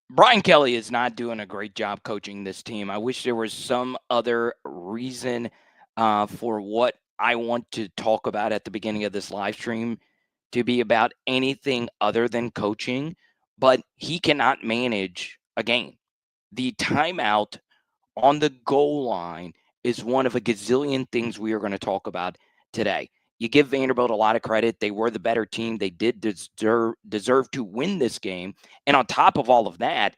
Brian Kelly is not doing a great job coaching this team. I wish there was some other reason for what I want to talk about at the beginning of this live stream to be about anything other than coaching, but he cannot manage a game. The timeout on the goal line is one of a gazillion things we are going to talk about today. You give Vanderbilt a lot of credit. They were the better team. They did deserve to win this game. And on top of all of that,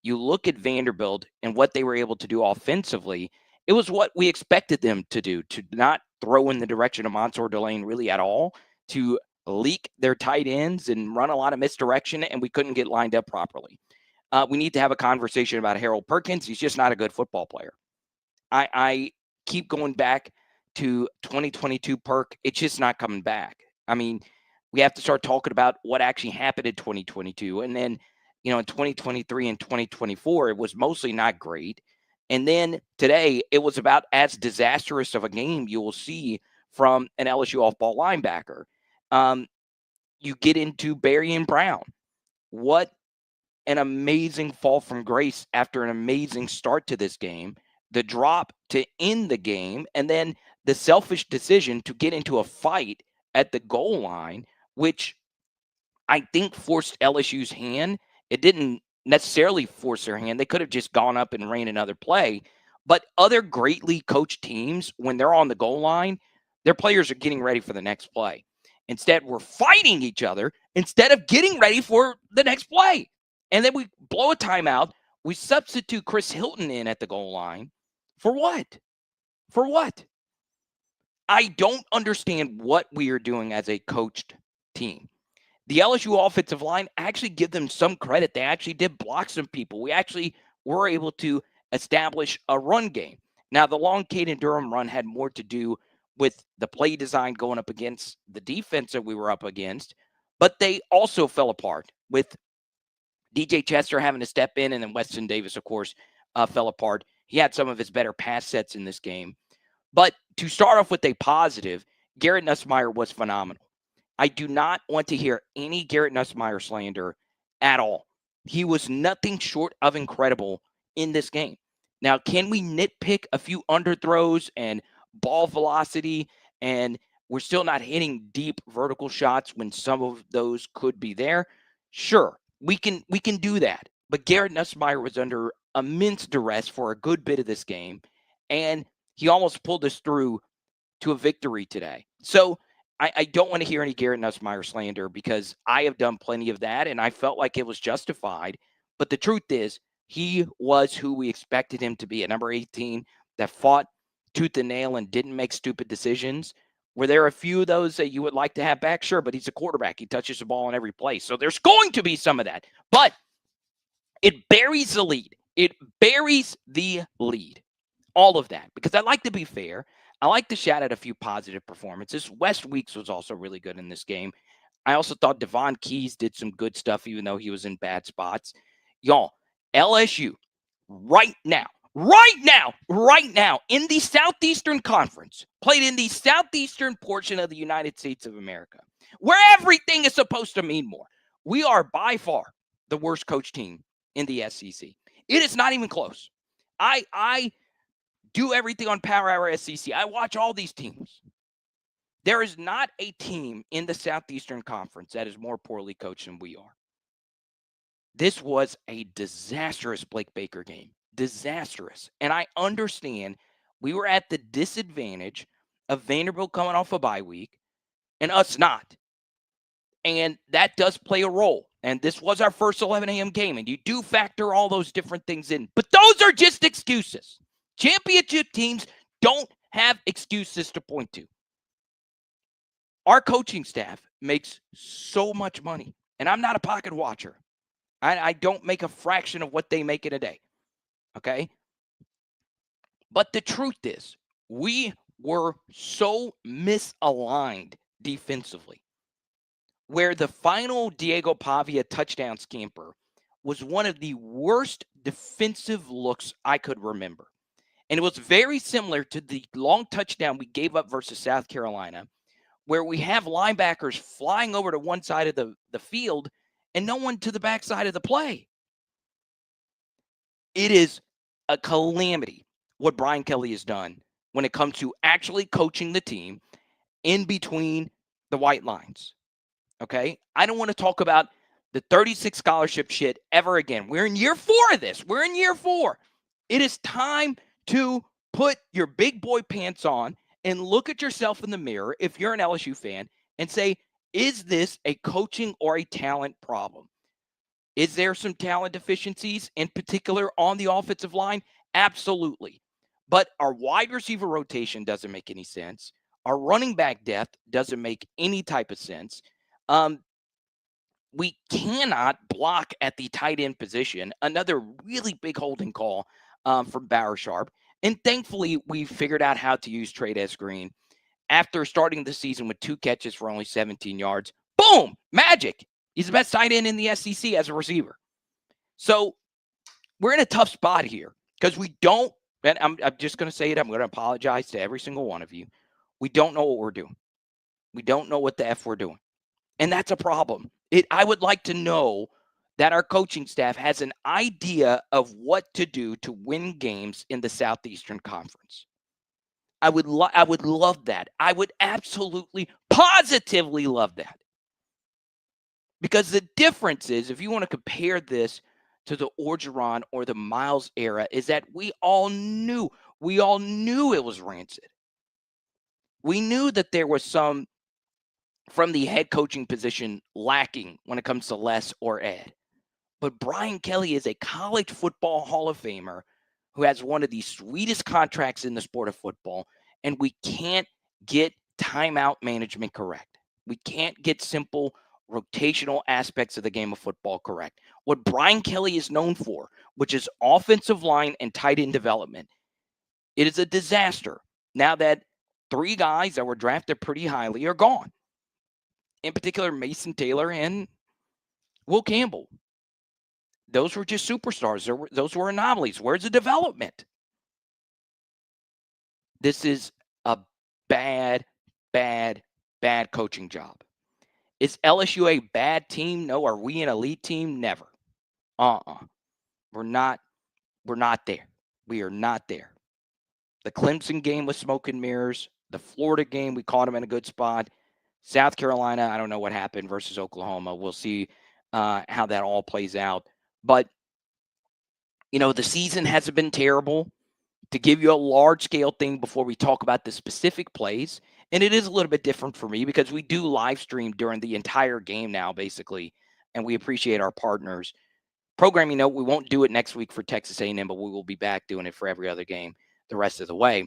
you look at Vanderbilt and what they were able to do offensively. It was what we expected them to do, to not throw in the direction of Mansour Delane really at all, to leak their tight ends and run a lot of misdirection, and we couldn't get lined up properly. We need to have a conversation about Harold Perkins. He's just not a good football player. I keep going back to 2022 Perk. It's just not coming back. I mean, we have to start talking about what actually happened in 2022. And then, in 2023 and 2024, it was mostly not great. And then today, it was about as disastrous of a game you will see from an LSU off-ball linebacker. You get into Barry and Brown. What an amazing fall from grace after an amazing start to this game, the drop to end the game, and then the selfish decision to get into a fight at the goal line, which I think forced LSU's hand. It didn't necessarily force their hand. They could have just gone up and ran another play. But other greatly coached teams, when they're on the goal line, their players are getting ready for the next play. Instead, we're fighting each other instead of getting ready for the next play. And then we blow a timeout. We substitute Chris Hilton in at the goal line. For what? For what? I don't understand what we are doing as a coached team. The LSU offensive line, actually give them some credit. They actually did block some people. We actually were able to establish a run game. Now, the long Caden Durham run had more to do with the play design going up against the defense that we were up against, but they also fell apart with DJ Chester having to step in, and then Weston Davis, of course, fell apart. He had some of his better pass sets in this game. But to start off with a positive, Garrett Nussmeier was phenomenal. I do not want to hear any Garrett Nussmeier slander at all. He was nothing short of incredible in this game. Now, can we nitpick a few underthrows and ball velocity, and we're still not hitting deep vertical shots when some of those could be there? Sure, we can do that. But Garrett Nussmeier was under immense duress for a good bit of this game, and he almost pulled us through to a victory today. So I don't want to hear any Garrett Nussmeier slander because I have done plenty of that, and I felt like it was justified. But the truth is, he was who we expected him to be, a number 18 that fought tooth and nail and didn't make stupid decisions. Were there a few of those that you would like to have back? Sure, but he's a quarterback. He touches the ball on every play. So there's going to be some of that. But it buries the lead. It buries the lead. All of that. Because I like to be fair. I like to shout out a few positive performances. West Weeks was also really good in this game. I also thought Devon Keys did some good stuff, even though he was in bad spots. Y'all, LSU, right now, in the Southeastern Conference, played in the southeastern portion of the United States of America, where everything is supposed to mean more. We are by far the worst coach team in the SEC. It is not even close. I do everything on Power Hour SEC. I watch all these teams. There is not a team in the Southeastern Conference that is more poorly coached than we are. This was a disastrous Blake Baker game. Disastrous. And I understand we were at the disadvantage of Vanderbilt coming off a bye week and us not. And that does play a role. And this was our first 11 a.m. game. And you do factor all those different things in. But those are just excuses. Championship teams don't have excuses to point to. Our coaching staff makes so much money. And I'm not a pocket watcher. I don't make a fraction of what they make in a day. Okay? But the truth is, we were so misaligned defensively, where the final Diego Pavia touchdown scamper was one of the worst defensive looks I could remember. And it was very similar to the long touchdown we gave up versus South Carolina, where we have linebackers flying over to one side of the field and no one to the backside of the play. It is a calamity what Brian Kelly has done when it comes to actually coaching the team in between the white lines. Okay? I don't want to talk about the 36 scholarship shit ever again. We're in year 4 of this. We're in year 4. It is time to put your big boy pants on and look at yourself in the mirror if you're an LSU fan and say, is this a coaching or a talent problem? Is there some talent deficiencies in particular on the offensive line? Absolutely. But our wide receiver rotation doesn't make any sense. Our running back depth doesn't make any type of sense. We cannot block at the tight end position. Another really big holding call from Barry Sharp. And thankfully, we figured out how to use Trey Green. After starting the season with 2 catches for only 17 yards, boom, magic. He's the best tight end in the SEC as a receiver. So we're in a tough spot here because we don't, and I'm just going to say it. I'm going to apologize to every single one of you. We don't know what we're doing. We don't know what the F we're doing. And that's a problem. I would like to know that our coaching staff has an idea of what to do to win games in the Southeastern Conference. I would love that. I would absolutely, positively love that. Because the difference is, if you want to compare this to the Orgeron or the Miles era, is that we all knew it was rancid. We knew that there was some from the head coaching position lacking when it comes to Les or Ed. But Brian Kelly is a college football Hall of Famer who has one of the sweetest contracts in the sport of football, and we can't get timeout management correct. We can't get simple rotational aspects of the game of football correct. What Brian Kelly is known for, which is offensive line and tight end development, it is a disaster now that 3 guys that were drafted pretty highly are gone. In particular, Mason Taylor and Will Campbell. Those were just superstars. Those were anomalies. Where's the development? This is a bad, bad, bad coaching job. Is LSU a bad team? No. Are we an elite team? Never. We're not there. We are not there. The Clemson game was smoke and mirrors. The Florida game, we caught them in a good spot. South Carolina, I don't know what happened versus Oklahoma. We'll see how that all plays out. But, the season hasn't been terrible. To give you a large-scale thing before we talk about the specific plays, and it is a little bit different for me because we do live stream during the entire game now, basically, and we appreciate our partners. Programming note, we won't do it next week for Texas A&M, but we will be back doing it for every other game the rest of the way.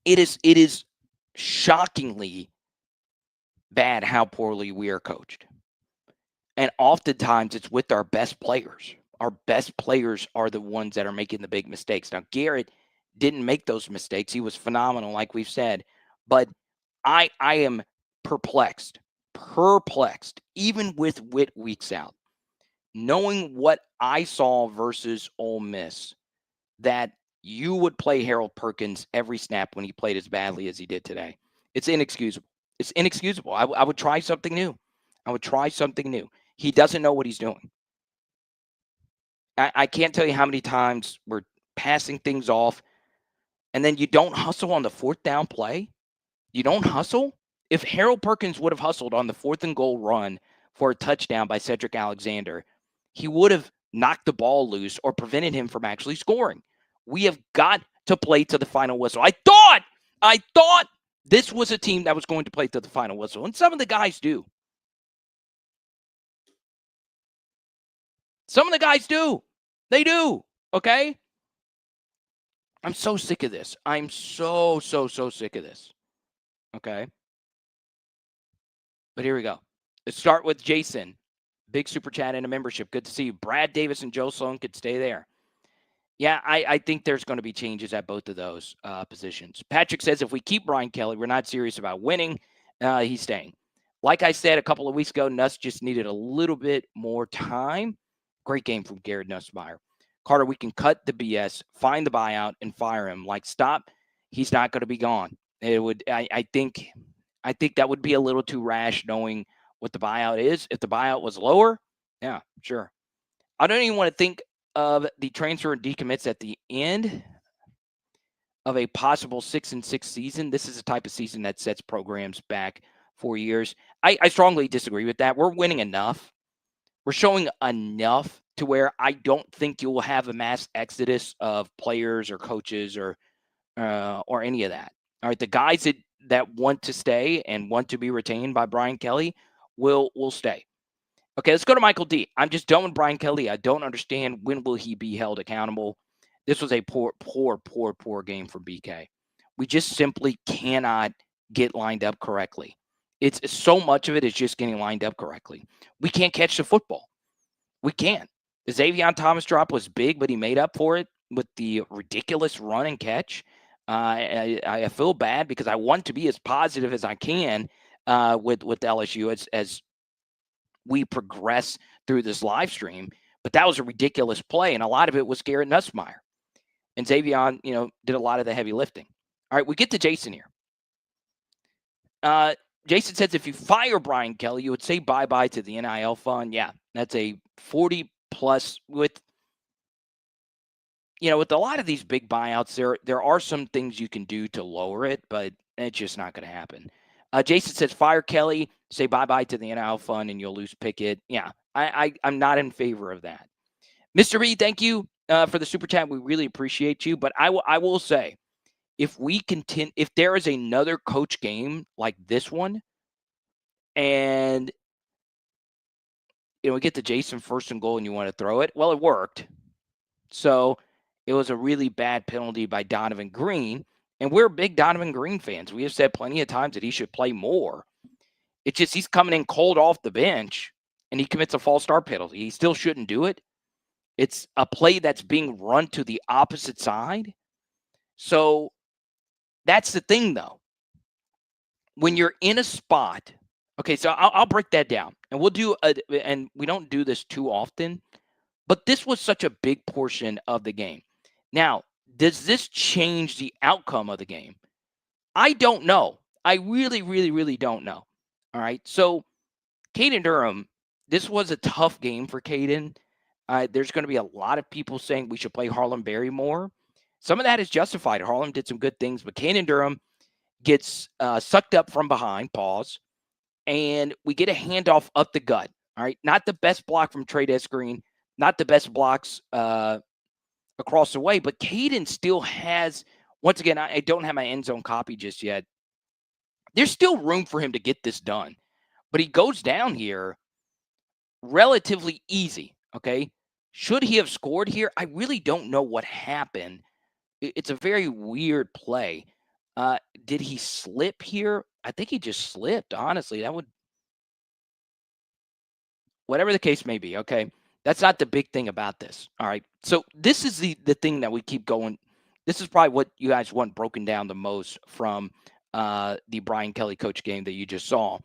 It is shockingly bad how poorly we are coached. And oftentimes it's with our best players. Our best players are the ones that are making the big mistakes. Now, Garrett didn't make those mistakes. He was phenomenal, like we've said. But I am perplexed, even with Witt weeks out, knowing what I saw versus Ole Miss, that you would play Harold Perkins every snap when he played as badly as he did today. It's inexcusable. It's inexcusable. I would try something new. He doesn't know what he's doing. I can't tell you how many times we're passing things off, and then you don't hustle on the 4th down play. You don't hustle. If Harold Perkins would have hustled on the 4th and goal run for a touchdown by Cedric Alexander, he would have knocked the ball loose or prevented him from actually scoring. We have got to play to the final whistle. I thought this was a team that was going to play to the final whistle, and some of the guys do. Some of the guys do. They do. Okay? I'm so sick of this. I'm so sick of this. Okay? But here we go. Let's start with Jason. Big super chat and a membership. Good to see you. Brad Davis and Joe Sloan could stay there. Yeah, I think there's going to be changes at both of those positions. Patrick says if we keep Brian Kelly, we're not serious about winning. He's staying. Like I said a couple of weeks ago, Nuss just needed a little bit more time. Great game from Garrett Nussmeier. Carter, we can cut the BS, find the buyout, and fire him. Stop. He's not going to be gone. I think that would be a little too rash knowing what the buyout is. If the buyout was lower, yeah, sure. I don't even want to think of the transfer and decommits at the end of a possible 6-6 season. This is a type of season that sets programs back 4 years. I strongly disagree with that. We're winning enough. We're showing enough to where I don't think you will have a mass exodus of players or coaches or any of that. All right, the guys that want to stay and want to be retained by Brian Kelly will stay. Okay, let's go to Michael D. I'm just done with Brian Kelly. I don't understand when will he be held accountable. This was a poor game for BK. We just simply cannot get lined up correctly. It's so much of it is just getting lined up correctly. We can't catch the football. We can't. The Xavier Thomas drop was big, but he made up for it with the ridiculous run and catch. I feel bad because I want to be as positive as I can with LSU as we progress through this live stream. But that was a ridiculous play, and a lot of it was Garrett Nussmeier. And Xavier, did a lot of the heavy lifting. All right, we get to Jason here. Jason says, if you fire Brian Kelly, you would say bye-bye to the NIL fund. Yeah, that's a 40-plus with a lot of these big buyouts, there are some things you can do to lower it, but it's just not going to happen. Jason says, fire Kelly, say bye-bye to the NIL fund, and you'll lose Pickett. Yeah, I'm not in favor of that. Mr. B, thank you for the super chat. We really appreciate you. But I will say, if there is another coach game like this one, and we get to Jason first and goal and you want to throw it, well, it worked. So it was a really bad penalty by Donovan Green. And we're big Donovan Green fans. We have said plenty of times that he should play more. It's just he's coming in cold off the bench, and he commits a false start penalty. He still shouldn't do it. It's a play that's being run to the opposite side. So that's the thing, though. When you're in a spot, okay, so I'll break that down. And we'll do, and we don't do this too often, but this was such a big portion of the game. Now, does this change the outcome of the game? I don't know. I really, really, really don't know. All right. So, Caden Durham, this was a tough game for Caden. There's going to be a lot of people saying we should play Harlem Berry more. Some of that is justified. Harlem did some good things, but Caden Durham gets sucked up from behind, pause, and we get a handoff up the gut. All right. Not the best block from Trey Green, not the best blocks across the way, but Caden still has, once again, I don't have my end zone copy just yet. There's still room for him to get this done, but he goes down here relatively easy, okay? Should he have scored here? I really don't know what happened. It's a very weird play. Did he slip here? I think he just slipped, honestly. That would, whatever the case may be, okay? That's not the big thing about this, all right? So this is the thing that we keep going. This is probably what you guys want broken down the most from the Brian Kelly coach game that you just saw.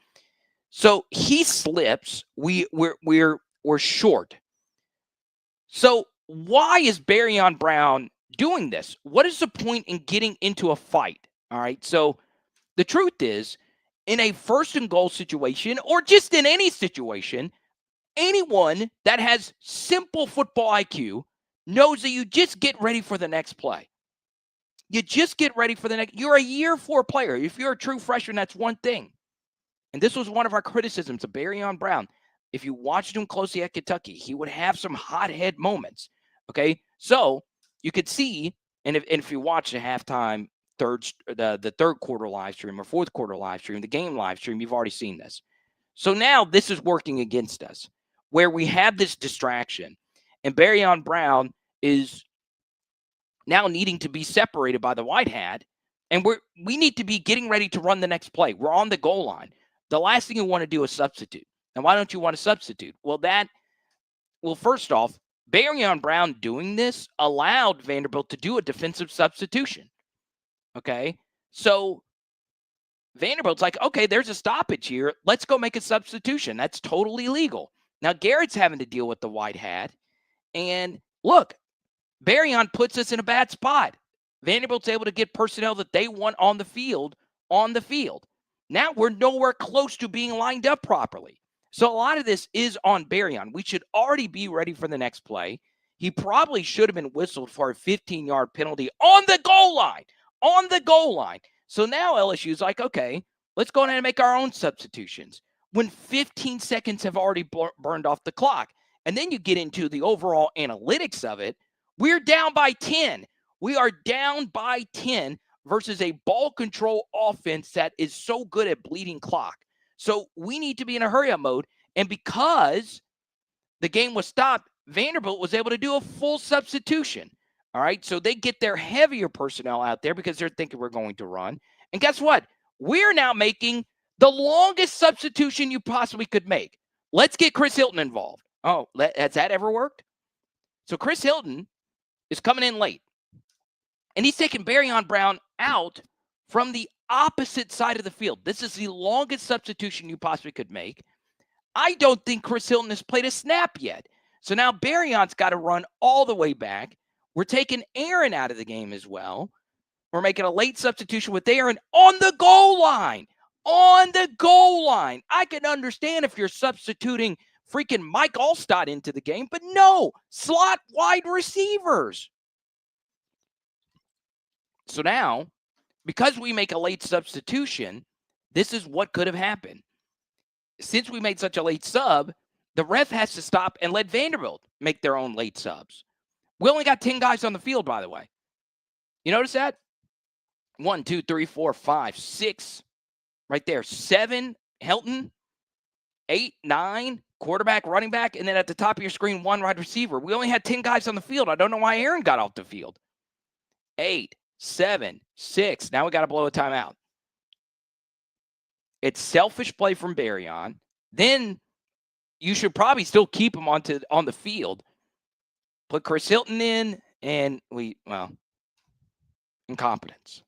So he slips. We're short. So why is Barryon Brown doing this? What is the point in getting into a fight? All right. So the truth is, in a first and goal situation, or just in any situation, anyone that has simple football IQ knows that you just get ready for the next play. You just get ready for the next. You're a year 4 player. If you're a true freshman, that's one thing. And this was one of our criticisms of Barryon Brown. If you watched him closely at Kentucky, he would have some hothead moments. Okay, so you could see, and if you watch the halftime the third quarter live stream or fourth quarter live stream, the game live stream, you've already seen this. So now this is working against us, where we have this distraction, and Barryon Brown is now needing to be separated by the white hat, and we need to be getting ready to run the next play. We're on the goal line. The last thing you want to do is substitute. And why don't you want to substitute? Well, first off, Barryon Brown doing this allowed Vanderbilt to do a defensive substitution. Okay? So Vanderbilt's like, okay, there's a stoppage here. Let's go make a substitution. That's totally legal. Now, Garrett's having to deal with the white hat. And look, Barryon puts us in a bad spot. Vanderbilt's able to get personnel that they want on the field. Now we're nowhere close to being lined up properly. So a lot of this is on Berryon. We should already be ready for the next play. He probably should have been whistled for a 15-yard penalty on the goal line. On the goal line. So now LSU's like, okay, let's go ahead and make our own substitutions when 15 seconds have already burned off the clock. And then you get into the overall analytics of it. We're down by 10. We are down by 10 versus a ball control offense that is so good at bleeding clock. So we need to be in a hurry-up mode. And because the game was stopped, Vanderbilt was able to do a full substitution. All right, so they get their heavier personnel out there because they're thinking we're going to run. And guess what? We're now making the longest substitution you possibly could make. Let's get Chris Hilton involved. Oh, has that ever worked? So Chris Hilton is coming in late. And he's taking Berryon Brown out from the opposite side of the field. This is the longest substitution you possibly could make. I don't think Chris Hilton has played a snap yet. So now Berryon's got to run all the way back. We're taking Aaron out of the game as well. We're making a late substitution with Aaron on the goal line. On the goal line. I can understand if you're substituting freaking Mike Allstott into the game, but no, slot wide receivers. So now, because we make a late substitution, this is what could have happened. Since we made such a late sub, the ref has to stop and let Vanderbilt make their own late subs. We only got 10 guys on the field, by the way. You notice that? 1, 2, 3, 4, 5, 6. Right there. 7, Hilton. 8, 9, quarterback, running back. And then at the top of your screen, 1 wide receiver. We only had 10 guys on the field. I don't know why Aaron got off the field. 8, 7, 6. Now we got to blow a timeout. It's selfish play from Berryon. Then you should probably still keep him on the field. Put Chris Hilton in, and incompetence.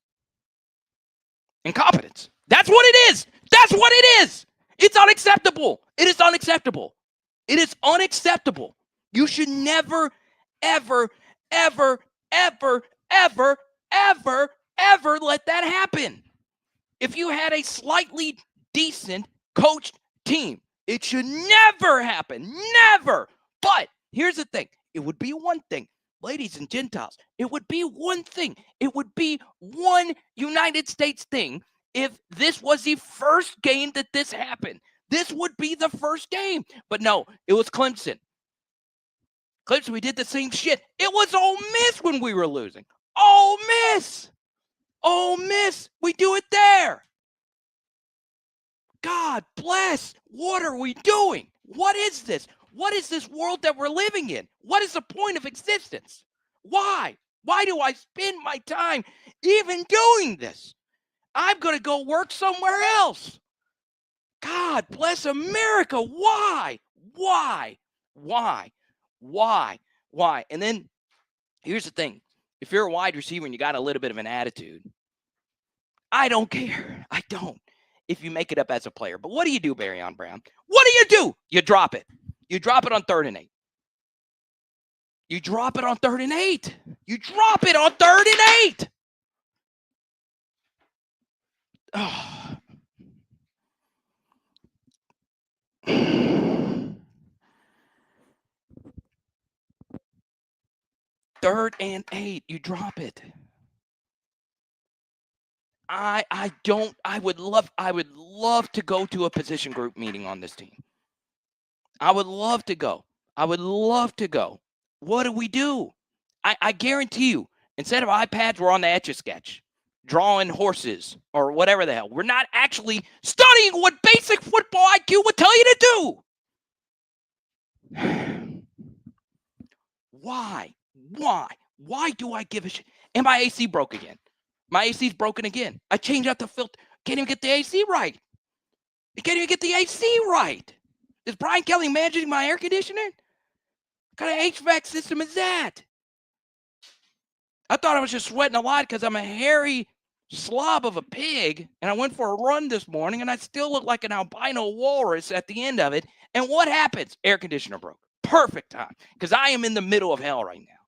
Incompetence. That's what it is. That's what it is. It's unacceptable. It is unacceptable. It is unacceptable. You should never, ever, ever, ever, ever, ever, ever let that happen. If you had a slightly decent coached team, it should never happen. Never. But here's the thing. It would be one thing. Ladies and Gentiles, it would be one thing. It would be one United States thing if this was the first game that this happened. This would be the first game. But no, it was Clemson. Clemson, we did the same shit. It was Ole Miss when we were losing. Ole Miss. Ole Miss. We do it there. God bless. What are we doing? What is this? What is this world that we're living in? What is the point of existence? Why? Why do I spend my time even doing this? I'm going to go work somewhere else. God bless America. Why? Why? Why? Why? Why? And then here's the thing. If you're a wide receiver and you got a little bit of an attitude, I don't care. I don't. If you make it up as a player. But what do you do, Berryon Brown? What do? You drop it. You drop it on 3rd and 8. You drop it on 3rd and 8. You drop it on 3rd and 8. Oh. 3rd and 8. You drop it. I would love to go to a position group meeting on this team. I would love to go. What do? I guarantee you, instead of iPads, we're on the Etch-a-Sketch, drawing horses or whatever the hell. We're not actually studying what basic football IQ would tell you to do. Why? Why do I give a shit? And my AC broke again. My AC's broken again. I changed out the filter. Can't even get the AC right. Is Brian Kelly managing my air conditioner? What kind of HVAC system is that? I thought I was just sweating a lot because I'm a hairy slob of a pig, and I went for a run this morning, and I still look like an albino walrus at the end of it. And what happens? Air conditioner broke. Perfect time, because I am in the middle of hell right now.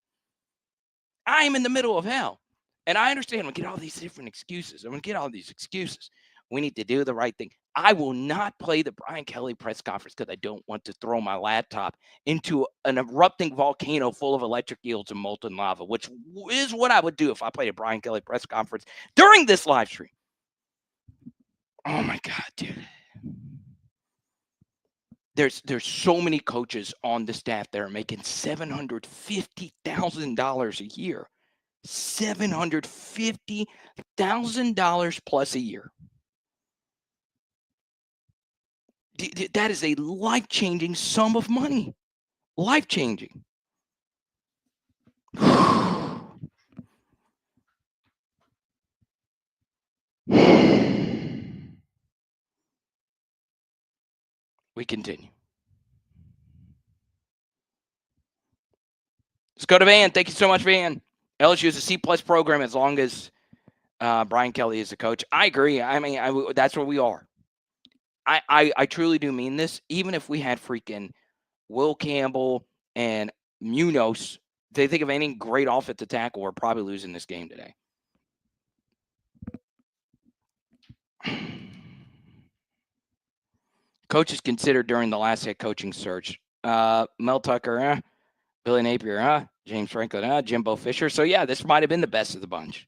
I am in the middle of hell. And I understand we get all these different excuses. We need to do the right thing. I will not play the Brian Kelly press conference because I don't want to throw my laptop into an erupting volcano full of electric eels and molten lava, which is what I would do if I played a Brian Kelly press conference during this live stream. Oh my God, dude. There's so many coaches on the staff that are making $750,000 a year. $750,000 plus a year. That is a life-changing sum of money. Life-changing. We continue. Let's go to Van. Thank you so much, Van. LSU is a C-plus program as long as Brian Kelly is the coach. I agree. I mean, that's what we are. I truly do mean this. Even if we had freaking Will Campbell and Munoz, they think of any great offensive tackle, we're probably losing this game today. Coaches considered during the last head coaching search. Mel Tucker, Billy Napier, James Franklin, Jimbo Fisher. So, yeah, this might have been the best of the bunch.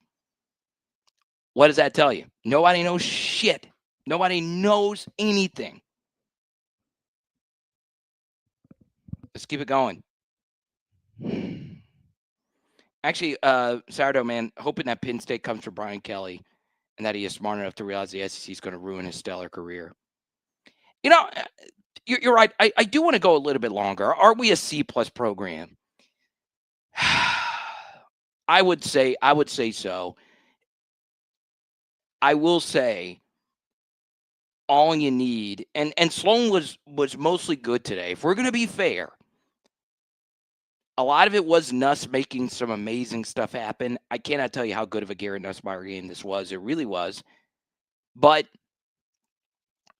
What does that tell you? Nobody knows shit. Nobody knows anything. Let's keep it going. Actually, Sourdough, man, hoping that Penn State comes for Brian Kelly and that he is smart enough to realize the SEC is going to ruin his stellar career. You know, you're right. I do want to go a little bit longer. Are we a C-plus program? I would say so. I will say all you need, and Sloan was mostly good today. If we're going to be fair, a lot of it was Nuss making some amazing stuff happen. I cannot tell you how good of a Garrett Nussmeier game this was. It really was. But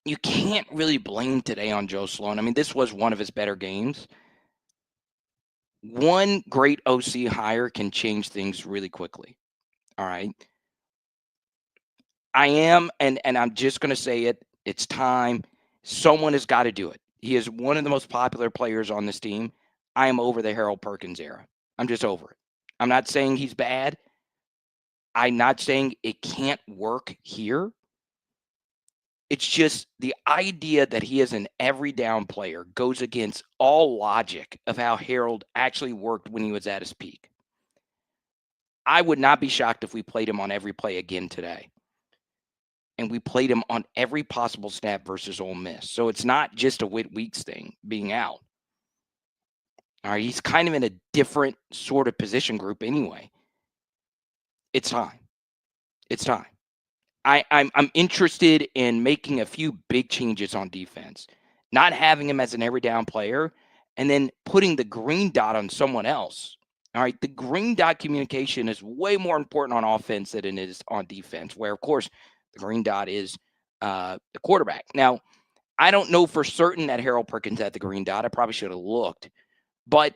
you can't really blame today on Joe Sloan. I mean, this was one of his better games. One great OC hire can change things really quickly. All right. I am, and I'm just going to say it. It's time. Someone has got to do it. He is one of the most popular players on this team. I am over the Harold Perkins era. I'm just over it. I'm not saying he's bad. I'm not saying it can't work here. It's just the idea that he is an every down player goes against all logic of how Harold actually worked when he was at his peak. I would not be shocked if we played him on every play again today. And we played him on every possible snap versus Ole Miss. So it's not just a Whit Weeks thing being out. All right, he's kind of in a different sort of position group anyway. It's time. It's time. I'm interested in making a few big changes on defense, not having him as an every down player, and then putting the green dot on someone else. All right, the green dot communication is way more important on offense than it is on defense, where, of course, the green dot is the quarterback. Now, I don't know for certain that Harold Perkins had the green dot. I probably should have looked. But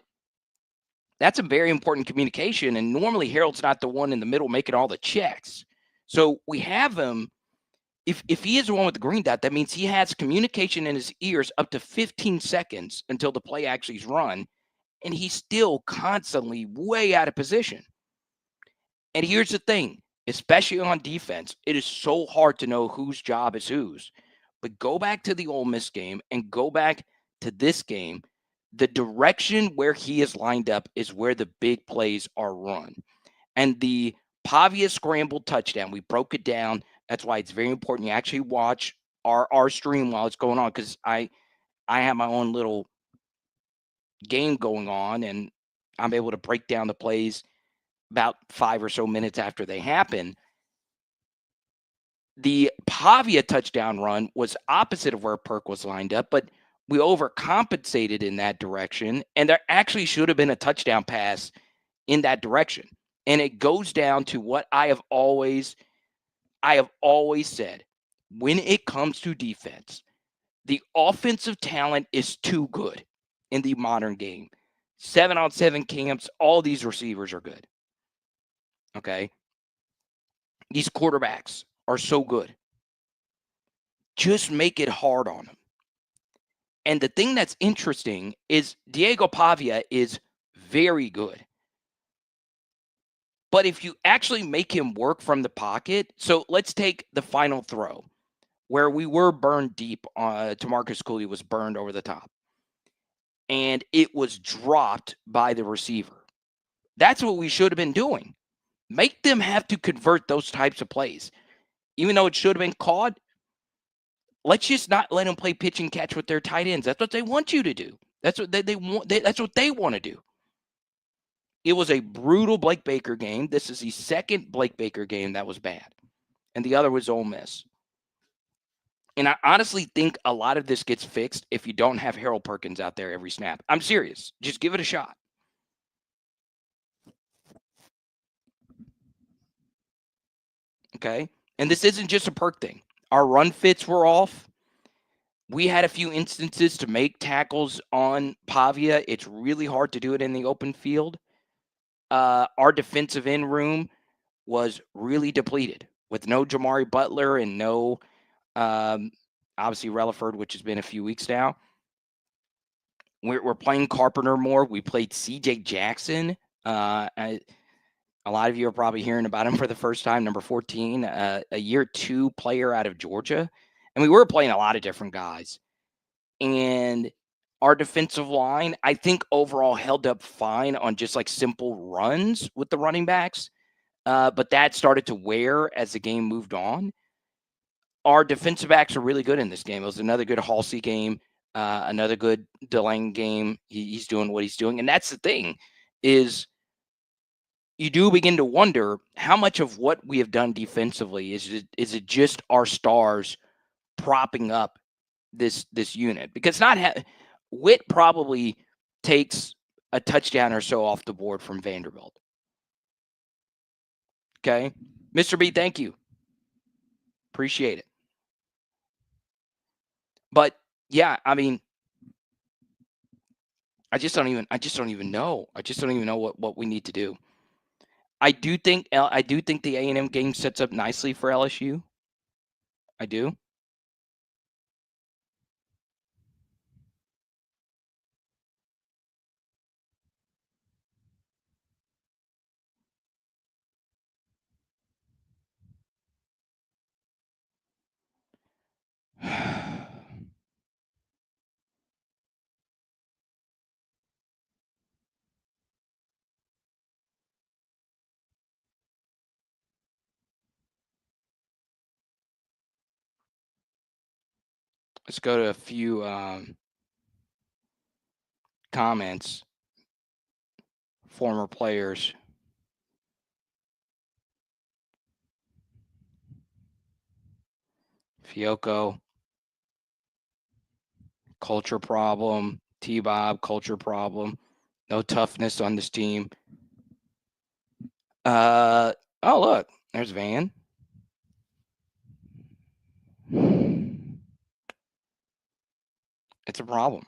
that's a very important communication, and normally Harold's not the one in the middle making all the checks. So we have him. If he is the one with the green dot, that means he has communication in his ears up to 15 seconds until the play actually is run, and he's still constantly way out of position. And here's the thing, especially on defense, it is so hard to know whose job is whose. But go back to the Ole Miss game and go back to this game. The direction where he is lined up is where the big plays are run. And the Pavia scramble touchdown, we broke it down. That's why it's very important you actually watch our stream while it's going on, because I have my own little game going on, and I'm able to break down the plays about 5 or so minutes after they happen. The Pavia touchdown run was opposite of where Perk was lined up, but we overcompensated in that direction, and there actually should have been a touchdown pass in that direction. And it goes down to what I have always said. When it comes to defense, the offensive talent is too good in the modern game. 7-on-7 camps, all these receivers are good. Okay? These quarterbacks are so good. just make it hard on them. And the thing that's interesting is Diego Pavia is very good. But if you actually make him work from the pocket, so let's take the final throw where we were burned deep. Tamarcus Cooley was burned over the top, and it was dropped by the receiver. That's what we should have been doing. Make them have to convert those types of plays. Even though it should have been caught, let's just not let them play pitch and catch with their tight ends. That's what they want you to do. That's what they want. That's what they want to do. It was a brutal Blake Baker game. This is the second Blake Baker game that was bad, and the other was Ole Miss. And I honestly think a lot of this gets fixed if you don't have Harold Perkins out there every snap. I'm serious. Just give it a shot. Okay? And this isn't just a Perk thing. Our run fits were off. We had a few instances to make tackles on Pavia. It's really hard to do it in the open field. Our defensive end room was really depleted with no Jamari Butler and no, obviously, Relaford, which has been a few weeks now. We're playing Carpenter more. We played C.J. Jackson. A lot of you are probably hearing about him for the first time, number 14, a year 2 player out of Georgia. And we were playing a lot of different guys. And our defensive line, I think overall held up fine on just like simple runs with the running backs. But that started to wear as the game moved on. Our defensive backs are really good in this game. It was another good Halsey game, another good Delaney game. He's doing what he's doing. And that's the thing is you do begin to wonder how much of what we have done defensively is it just our stars propping up this unit? Because Witt probably takes a touchdown or so off the board from Vanderbilt. Okay. Mr. B, thank you. Appreciate it. But yeah, I mean, I just don't even know. I just don't even know what we need to do. I do think the A&M game sets up nicely for LSU. I do. Let's go to a few comments. Former players. Fiocco, culture problem. T-Bob, culture problem. No toughness on this team. Oh, look. There's Van. It's a problem.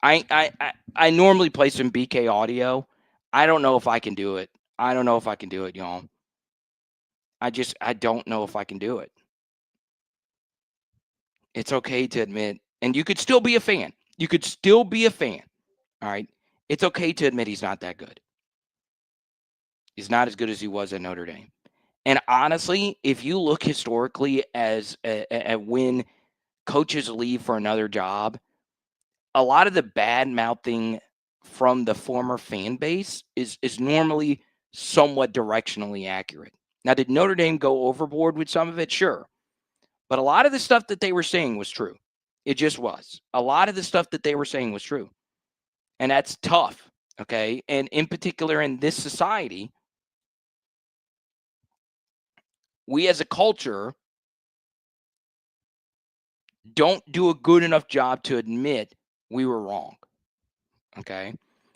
I normally play some BK audio. I don't know if I can do it. I don't know if I can do it, y'all. I don't know if I can do it. It's okay to admit, and you could still be a fan. You could still be a fan. All right. It's okay to admit he's not that good. He's not as good as he was at Notre Dame. And honestly, if you look historically at when coaches leave for another job, a lot of the bad mouthing from the former fan base is normally somewhat directionally accurate. Now, did Notre Dame go overboard with some of it? Sure. But a lot of the stuff that they were saying was true. It just was. A lot of the stuff that they were saying was true. And that's tough. Okay. And in particular, in this society, we as a culture don't do a good enough job to admit we were wrong. Okay.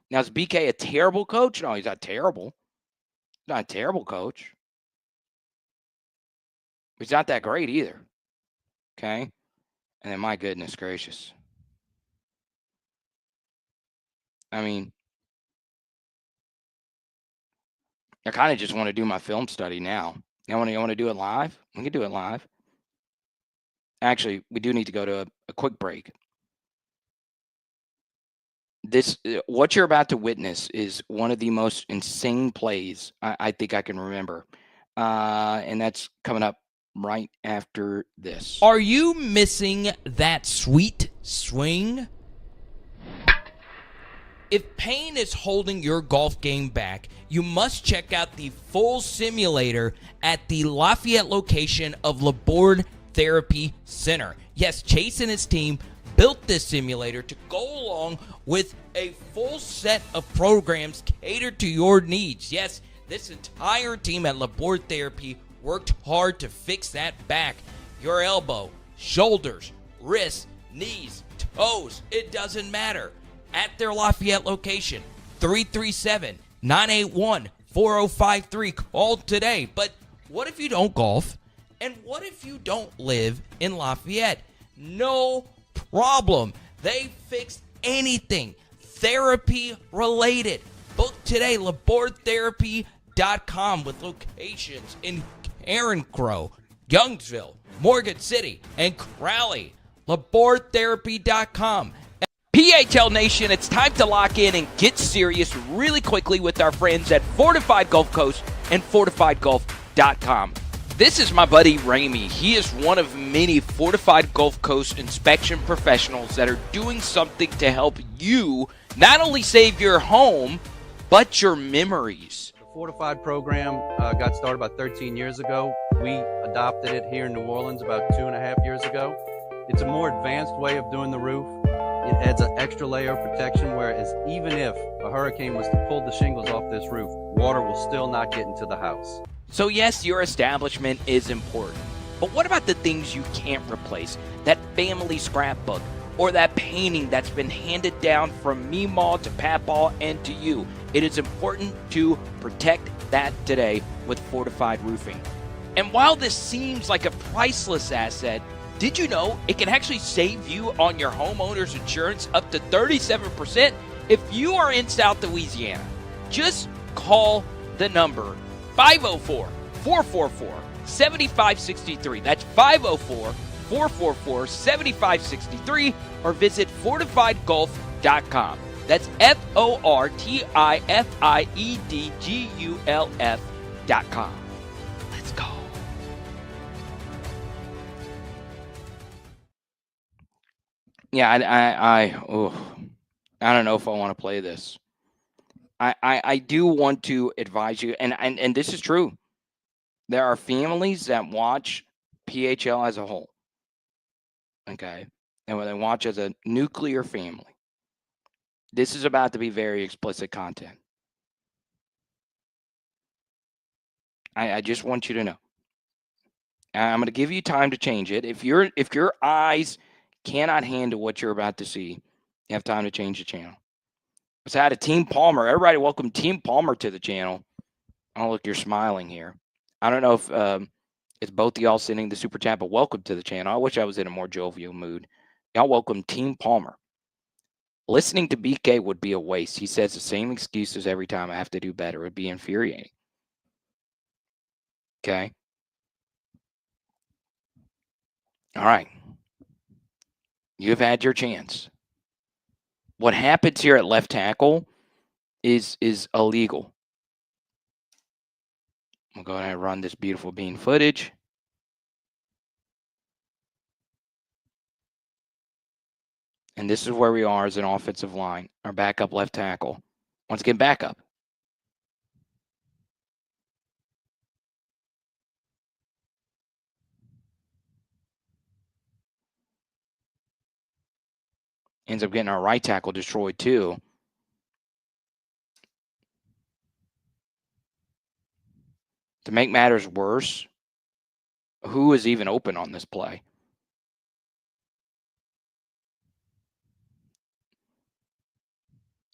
Now, is BK a terrible coach? No, he's not terrible. He's not a terrible coach. He's not that great either. Okay. And then, my goodness gracious. I mean, I kind of just want to do my film study now. I want to do it live. We can do it live. Actually, we do need to go to a quick break. What you're about to witness is one of the most insane plays I think I can remember. And that's coming up right after this. Are you missing that sweet swing? If pain is holding your golf game back, you must check out the full simulator at the Lafayette location of Laborde Therapy Center. Yes, Chase and his team built this simulator to go along with a full set of programs catered to your needs. Yes, this entire team at Laborde Therapy worked hard to fix that back, your elbow, shoulders, wrists, knees, toes, it doesn't matter. At their Lafayette location, 337-981-4053. Call today. But what if you don't golf? And what if you don't live in Lafayette? No problem. They fixed anything therapy related. Book today, LabordeTherapy.com, with locations in Carencro, Youngsville, Morgan City, and Crowley. LabordeTherapy.com. PHL Nation, it's time to lock in and get serious really quickly with our friends at Fortified Gulf Coast and FortifiedGolf.com. This is my buddy Ramey. He is one of many Fortified Gulf Coast inspection professionals that are doing something to help you not only save your home, but your memories. The Fortified program got started about 13 years ago. We adopted it here in New Orleans about 2.5 years ago. It's a more advanced way of doing the roof. It adds an extra layer of protection, whereas even if a hurricane was to pull the shingles off this roof, water will still not get into the house. So yes, your establishment is important, but what about the things you can't replace? That family scrapbook or that painting that's been handed down from Meemaw to Papaw and to you. It is important to protect that today with Fortified Roofing. And while this seems like a priceless asset, did you know it can actually save you on your homeowner's insurance up to 37% if you are in South Louisiana? Just call the number 504-444-7563. That's 504-444-7563, or visit FortifiedGulf.com. That's FortifiedGulf.com. Let's go. Yeah, I don't know if I want to play this. I do want to advise you, and this is true. There are families that watch PHL as a whole, okay? And when they watch as a nuclear family, this is about to be very explicit content. I just want you to know. I'm going to give you time to change it. If your eyes cannot handle what you're about to see, you have time to change the channel. Let's add a Team Palmer. Everybody, welcome Team Palmer to the channel. Oh, look, you're smiling here. I don't know if it's both of y'all sending the super chat, but welcome to the channel. I wish I was in a more jovial mood. Y'all welcome Team Palmer. Listening to BK would be a waste. He says the same excuses every time. I have to do better. It would be infuriating. Okay. All right. You've had your chance. What happens here at left tackle is illegal. We'll go ahead and run this beautiful bean footage. And this is where we are as an offensive line. Our backup left tackle. Once again, backup. Ends up getting our right tackle destroyed too. To make matters worse, who is even open on this play?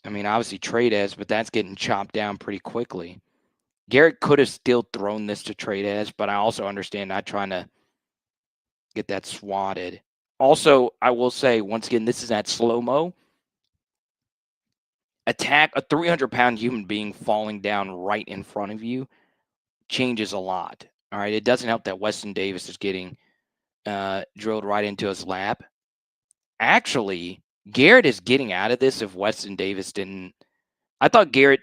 I mean, obviously Trades, but that's getting chopped down pretty quickly. Garrett could have still thrown this to Trades, but I also understand not trying to get that swatted. Also, I will say, once again, this is at slow-mo. Attack a 300-pound human being falling down right in front of you changes a lot. All right, it doesn't help that Weston Davis is getting drilled right into his lap. Actually, Garrett is getting out of this if Weston Davis didn't. I thought Garrett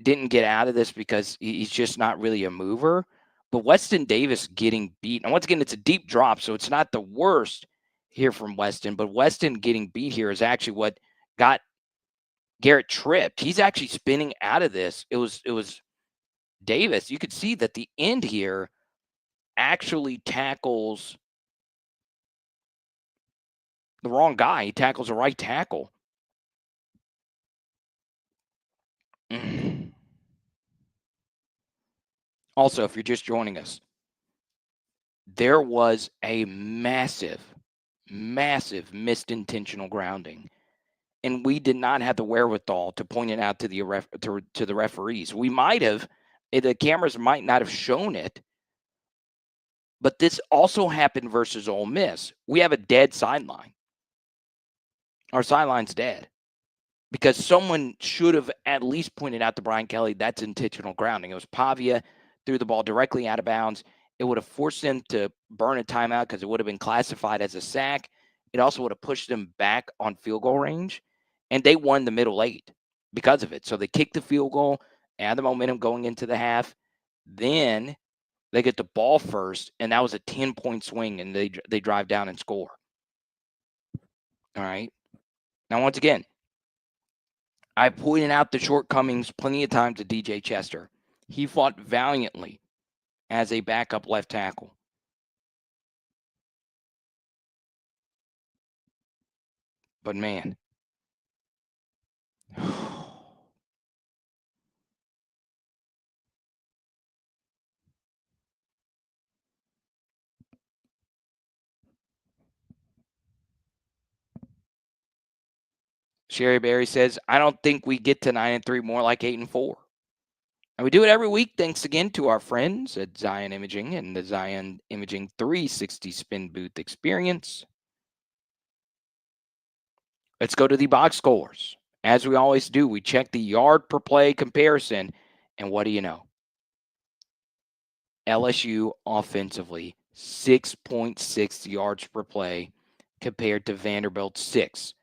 didn't get out of this because he's just not really a mover. But Weston Davis getting beat. And once again, it's a deep drop, so it's not the worst here from Weston. But Weston getting beat here is actually what got Garrett tripped. He's actually spinning out of this. It was Davis. You could see that the end here actually tackles the wrong guy. He tackles the right tackle. Also, if you're just joining us, there was a massive missed intentional grounding, and we did not have the wherewithal to point it out to the referees. We might have, the cameras might not have shown it, but this also happened versus Ole Miss. We have a dead sideline. Our sideline's dead because someone should have at least pointed out to Brian Kelly that's intentional grounding. It was Pavia, threw the ball directly out of bounds. It would have forced them to burn a timeout because it would have been classified as a sack. It also would have pushed them back on field goal range, and they won the middle 8 because of it. So they kicked the field goal, add the momentum going into the half. Then they get the ball first, and that was a 10-point swing, and they drive down and score. All right. Now, once again, I pointed out the shortcomings plenty of times to DJ Chester. He fought valiantly as a backup left tackle. But man, Sherry Berry says, I don't think we get to 9-3, more like 8-4. And we do it every week. Thanks again to our friends at Zion Imaging and the Zion Imaging 360 Spin Booth Experience. Let's go to the box scores. As we always do, we check the yard per play comparison. And what do you know? LSU offensively, 6.6 yards per play compared to Vanderbilt 6.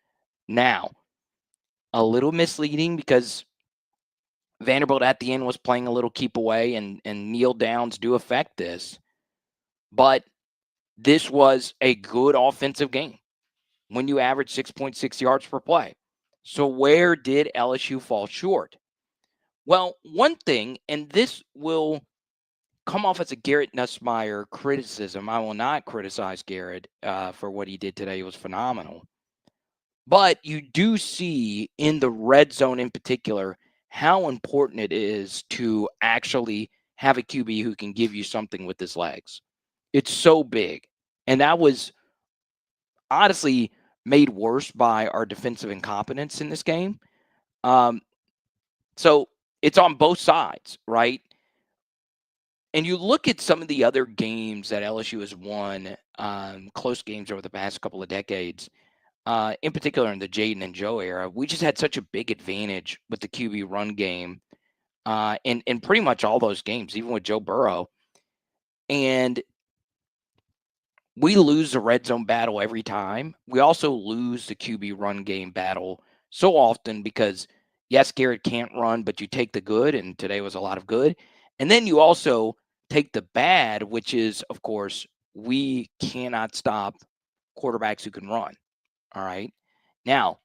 Now, a little misleading because Vanderbilt at the end was playing a little keep away, and kneel downs do affect this. But this was a good offensive game when you average 6.6 yards per play. So where did LSU fall short? Well, one thing, and this will come off as a Garrett Nussmeier criticism. I will not criticize Garrett for what he did today. It was phenomenal. But you do see in the red zone in particular how important it is to actually have a QB who can give you something with his legs. It's so big. And that was honestly made worse by our defensive incompetence in this game. So it's on both sides, right? And you look at some of the other games that LSU has won, close games over the past couple of decades, in particular in the Jaden and Joe era, we just had such a big advantage with the QB run game in pretty much all those games, even with Joe Burrow. And we lose the red zone battle every time. We also lose the QB run game battle so often because, yes, Garrett can't run, but you take the good, and today was a lot of good. And then you also take the bad, which is, of course, we cannot stop quarterbacks who can run. All right. Now,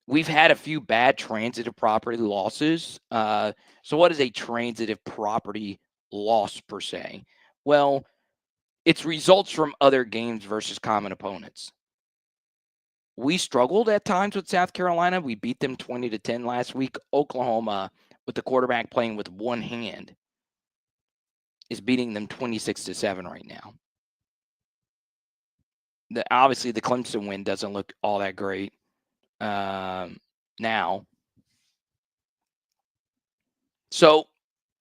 we've had a few bad transitive property losses. So what is a transitive property loss per se? Well, it's results from other games versus common opponents. We struggled at times with South Carolina. We beat them 20-10 last week. Oklahoma, with the quarterback playing with one hand, is beating them 26-7 right now. Obviously, the Clemson win doesn't look all that great now. So,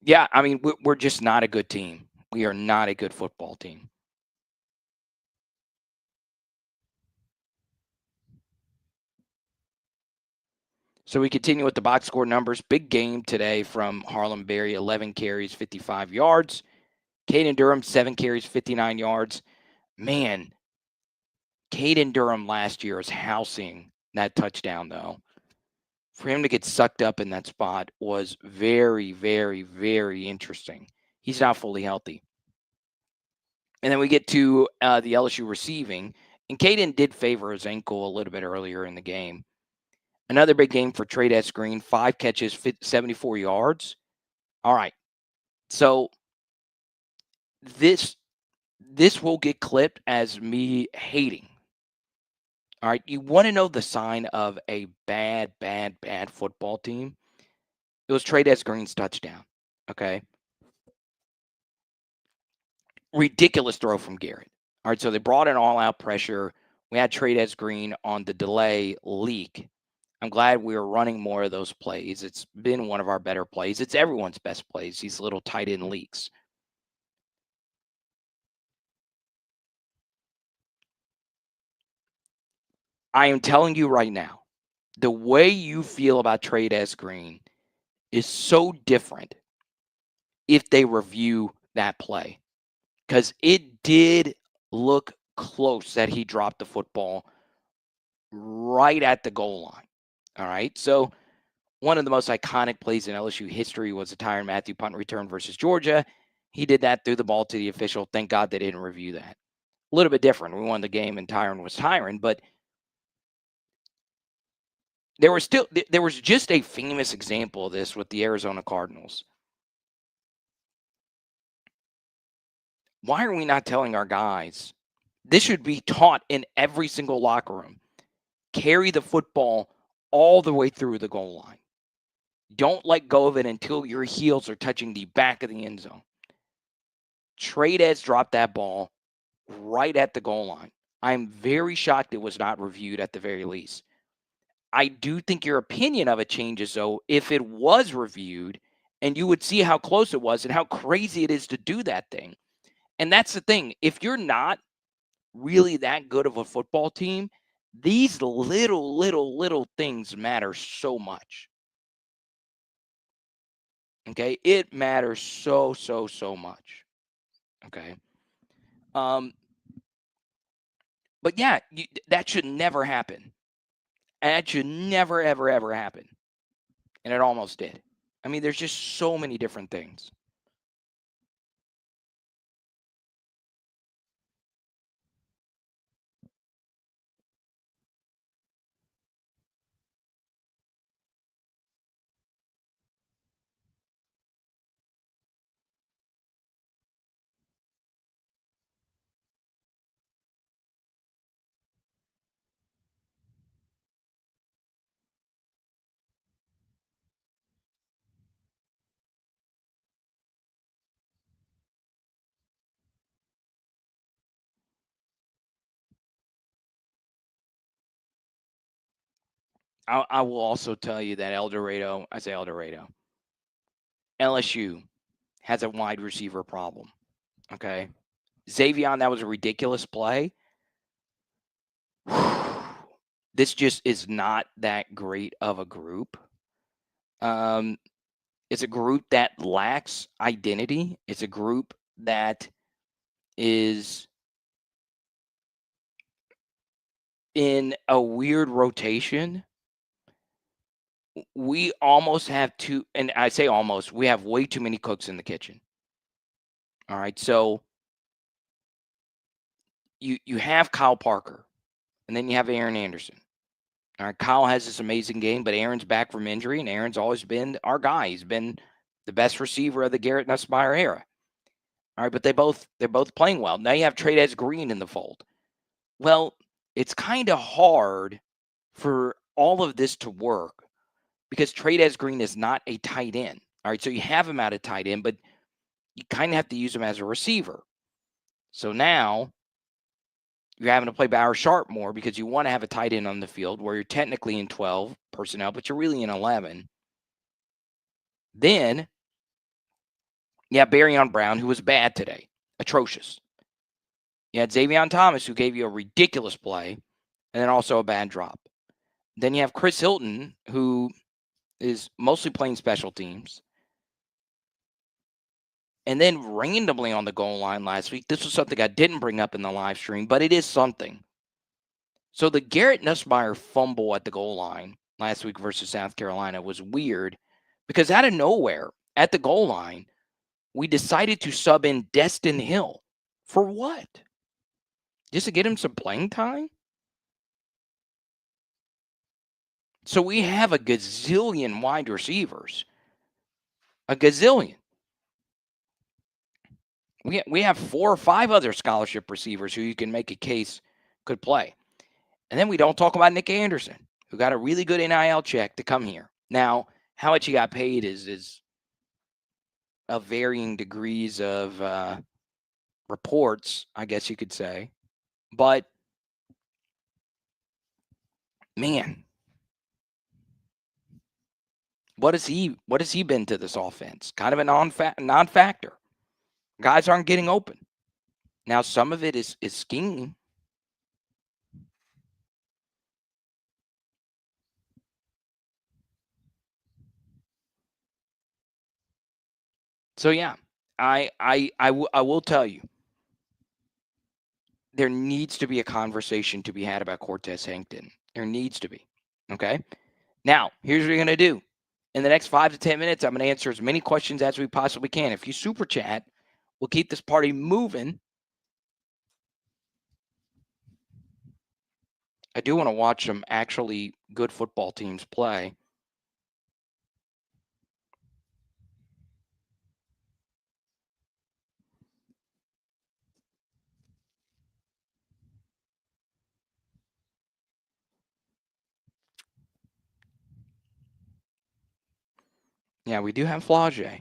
yeah, I mean, we're just not a good team. We are not a good football team. So we continue with the box score numbers. Big game today from Harlem Berry, 11 carries, 55 yards. Caden Durham, 7 carries, 59 yards. Man, Caden Durham last year is housing that touchdown, though. For him to get sucked up in that spot was very, very, very interesting. He's not fully healthy. And then we get to the LSU receiving, and Caden did favor his ankle a little bit earlier in the game. Another big game for Trades Green, 5 catches, 74 yards. All right. So this will get clipped as me hating. All right. You want to know the sign of a bad football team? It was Trades Green's touchdown. Okay. Ridiculous throw from Garrett. All right. So they brought in all-out pressure. We had Trades Green on the delay leak. I'm glad we were running more of those plays. It's been one of our better plays. It's everyone's best plays, these little tight end leaks. I am telling you right now, the way you feel about Trades Green is so different if they review that play, because it did look close that he dropped the football right at the goal line. All right. So one of the most iconic plays in LSU history was a Tyrann Mathieu punt return versus Georgia. He did that, threw the ball to the official. Thank God they didn't review that. A little bit different. We won the game and Tyrann was Tyrann, but there was just a famous example of this with the Arizona Cardinals. Why are we not telling our guys? This should be taught in every single locker room. Carry the football all the way through the goal line. Don't let go of it until your heels are touching the back of the end zone. Trades dropped that ball right at the goal line. I'm very shocked it was not reviewed at the very least. I do think your opinion of it changes, though, if it was reviewed and you would see how close it was and how crazy it is to do that thing. And that's the thing. If you're not really that good of a football team, these little things matter so much. Okay? It matters so much. Okay? But yeah, that should never happen. And that should never, ever happen. And it almost did. I mean, there's just so many different things. I will also tell you that LSU has a wide receiver problem. Okay. Xavier, that was a ridiculous play. This just is not that great of a group. It's a group that lacks identity. It's a group that is in a weird rotation. We almost have two, and I say almost, we have way too many cooks in the kitchen. All right. So you have Kyle Parker, and then you have Aaron Anderson. All right. Kyle has this amazing game, but Aaron's back from injury, and Aaron's always been our guy. He's been the best receiver of the Garrett Nussmeier era. All right, but they're both playing well. Now you have Trades Green in the fold. Well, it's kind of hard for all of this to work because Trades Green is not a tight end. All right, so you have him at a tight end, but you kind of have to use him as a receiver. So now you're having to play Bauer Sharp more because you want to have a tight end on the field where you're technically in 12 personnel, but you're really in 11. Then you have Barryon Brown, who was bad today, atrocious. You had Xavier Thomas, who gave you a ridiculous play, and then also a bad drop. Then you have Chris Hilton, who is mostly playing special teams. And then randomly on the goal line last week, this was something I didn't bring up in the live stream, but it is something. So the Garrett Nussmeier fumble at the goal line last week versus South Carolina was weird because out of nowhere at the goal line, we decided to sub in Destin Hill. For what? Just to get him some playing time? So we have a gazillion wide receivers. A gazillion. We have 4 or 5 other scholarship receivers who you can make a case could play. And then we don't talk about Nick Anderson, who got a really good NIL check to come here. Now, how much he got paid is of varying degrees of reports, I guess you could say. But, man, what has he been to this offense? Kind of a non-factor. Guys aren't getting open. Now, some of it is scheme. So, yeah, I will tell you, there needs to be a conversation to be had about Cortez Hankton. There needs to be. Okay? Now, here's what you're going to do. In the next 5 to 10 minutes, I'm going to answer as many questions as we possibly can. If you super chat, we'll keep this party moving. I do want to watch some actually good football teams play. Yeah, we do have Flage.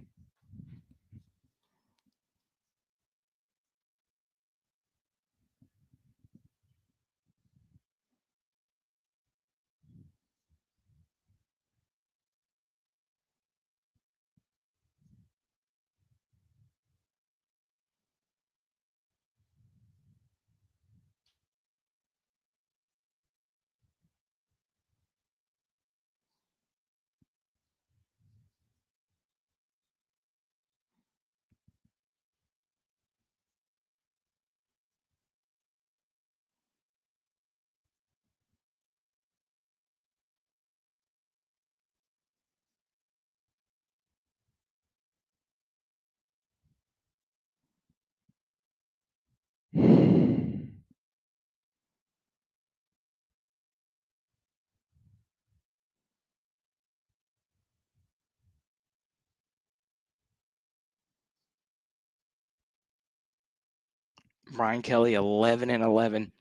Brian Kelly, 11-11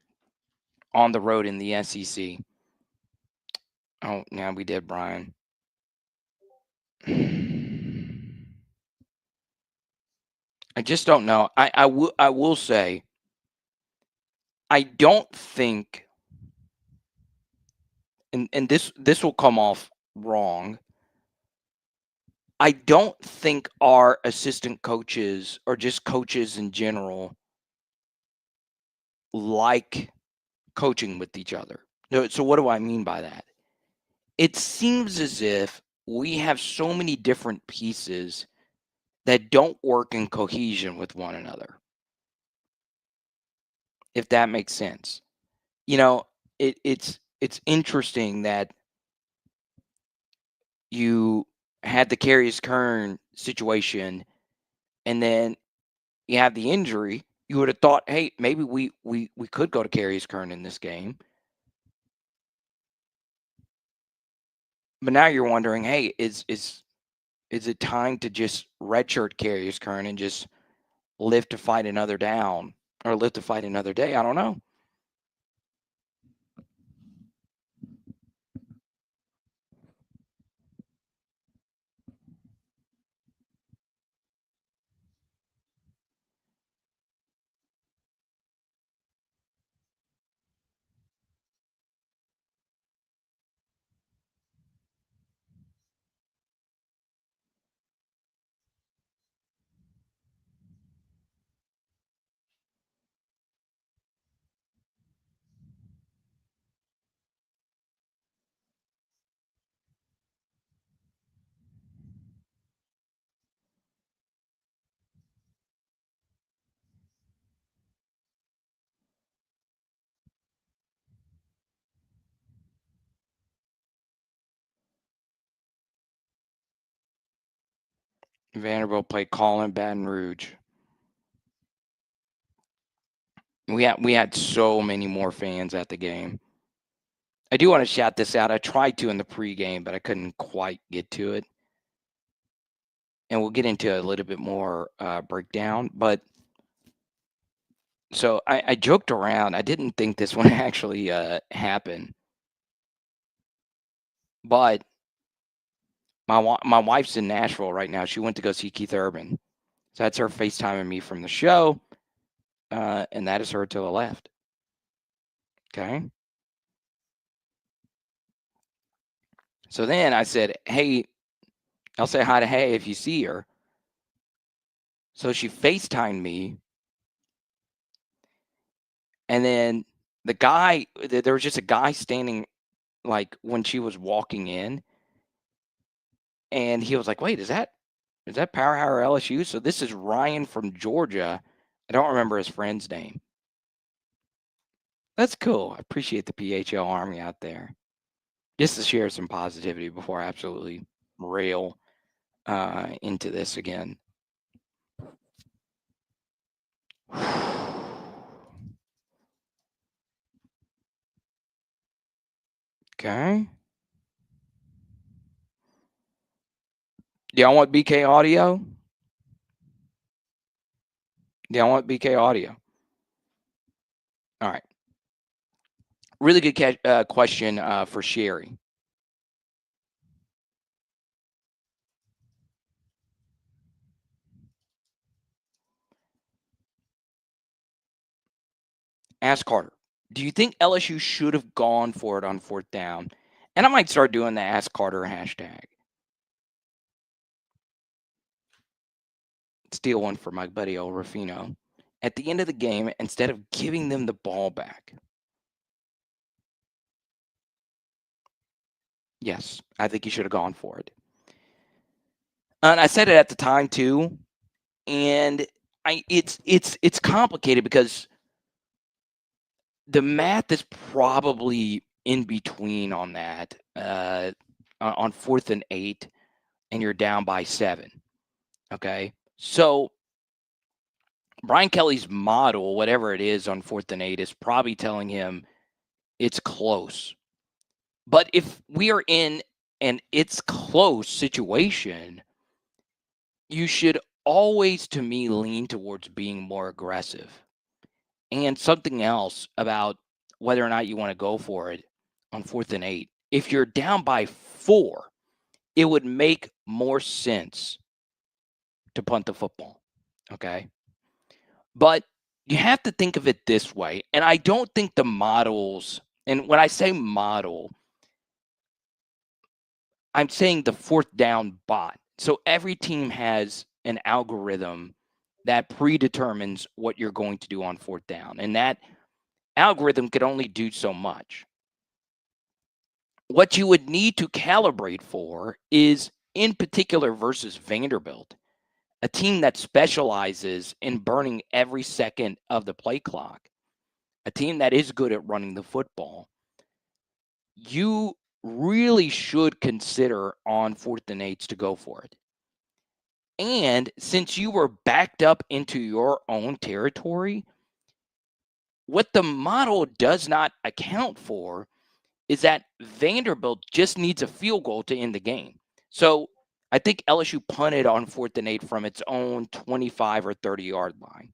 on the road in the SEC. Oh, yeah, we did, Brian. I just don't know. I will say, I don't think, and this will come off wrong. I don't think our assistant coaches or just coaches in general like coaching with each other. No, so what do I mean by that? It seems as if we have so many different pieces that don't work in cohesion with one another. If that makes sense. You know, it's interesting that you had the Carius Kern situation and then you have the injury. You would have thought, hey, maybe we could go to Carius Kern in this game. But now you're wondering, hey, is it time to just redshirt Carius Kern and just live to fight another down or live to fight another day? I don't know. Vanderbilt played Colin Baton Rouge. We had so many more fans at the game. I do want to shout this out. I tried to in the pregame, but I couldn't quite get to it. And we'll get into a little bit more breakdown. But so I joked around. I didn't think this one actually happen. But my wife's in Nashville right now. She went to go see Keith Urban. So that's her FaceTiming me from the show. And that is her to the left. Okay. So then I said, hey, I'll say hi to Hey if you see her. So she FaceTimed me. And then there was just a guy standing like when she was walking in. And he was like, wait, is that Power Hour LSU? So this is Ryan from Georgia. I don't remember his friend's name. That's cool. I appreciate the PHL Army out there. Just to share some positivity before I absolutely rail into this again. Okay. Do y'all want BK audio? Do y'all want BK audio? All right. Really good question for Sherry. Ask Carter. Do you think LSU should have gone for it on 4th down? And I might start doing the Ask Carter hashtag. Steal one for my buddy El Rufino. At the end of the game, instead of giving them the ball back. Yes, I think he should have gone for it. And I said it at the time too. And it's complicated because the math is probably in between on that. On 4th and 8, and you're down by 7. Okay. So Brian Kelly's model, whatever it is on 4th and 8, is probably telling him it's close. But if we are in an it's close situation, you should always, to me, lean towards being more aggressive. And something else about whether or not you want to go for it on 4th and 8. If you're down by 4, it would make more sense to punt the football. Okay. But you have to think of it this way. And I don't think the models, and when I say model, I'm saying the 4th down bot. So every team has an algorithm that predetermines what you're going to do on 4th down. And that algorithm could only do so much. What you would need to calibrate for is, in particular versus Vanderbilt, a team that specializes in burning every second of the play clock, a team that is good at running the football, you really should consider on 4th and 8s to go for it. And since you were backed up into your own territory, what the model does not account for is that Vanderbilt just needs a field goal to end the game. So I think LSU punted on 4th and 8 from its own 25 or 30-yard line.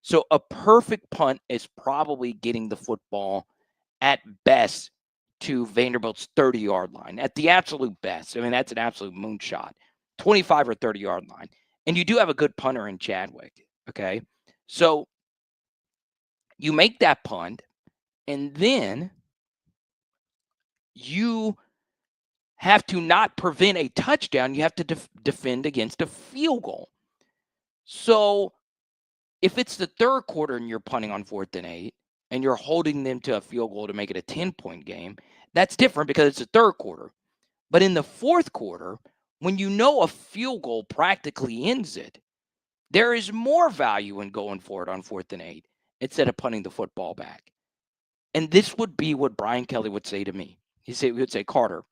So a perfect punt is probably getting the football at best to Vanderbilt's 30-yard line. At the absolute best. I mean, that's an absolute moonshot. 25 or 30-yard line. And you do have a good punter in Chadwick. Okay. So you make that punt, and then you have to not prevent a touchdown. You have to defend against a field goal. So if it's the 3rd quarter and you're punting on 4th and 8 and you're holding them to a field goal to make it a 10-point game, that's different because it's the 3rd quarter. But in the 4th quarter, when you know a field goal practically ends it, there is more value in going for it on 4th and 8 instead of punting the football back. And this would be what Brian Kelly would say to me. He would say, Carter,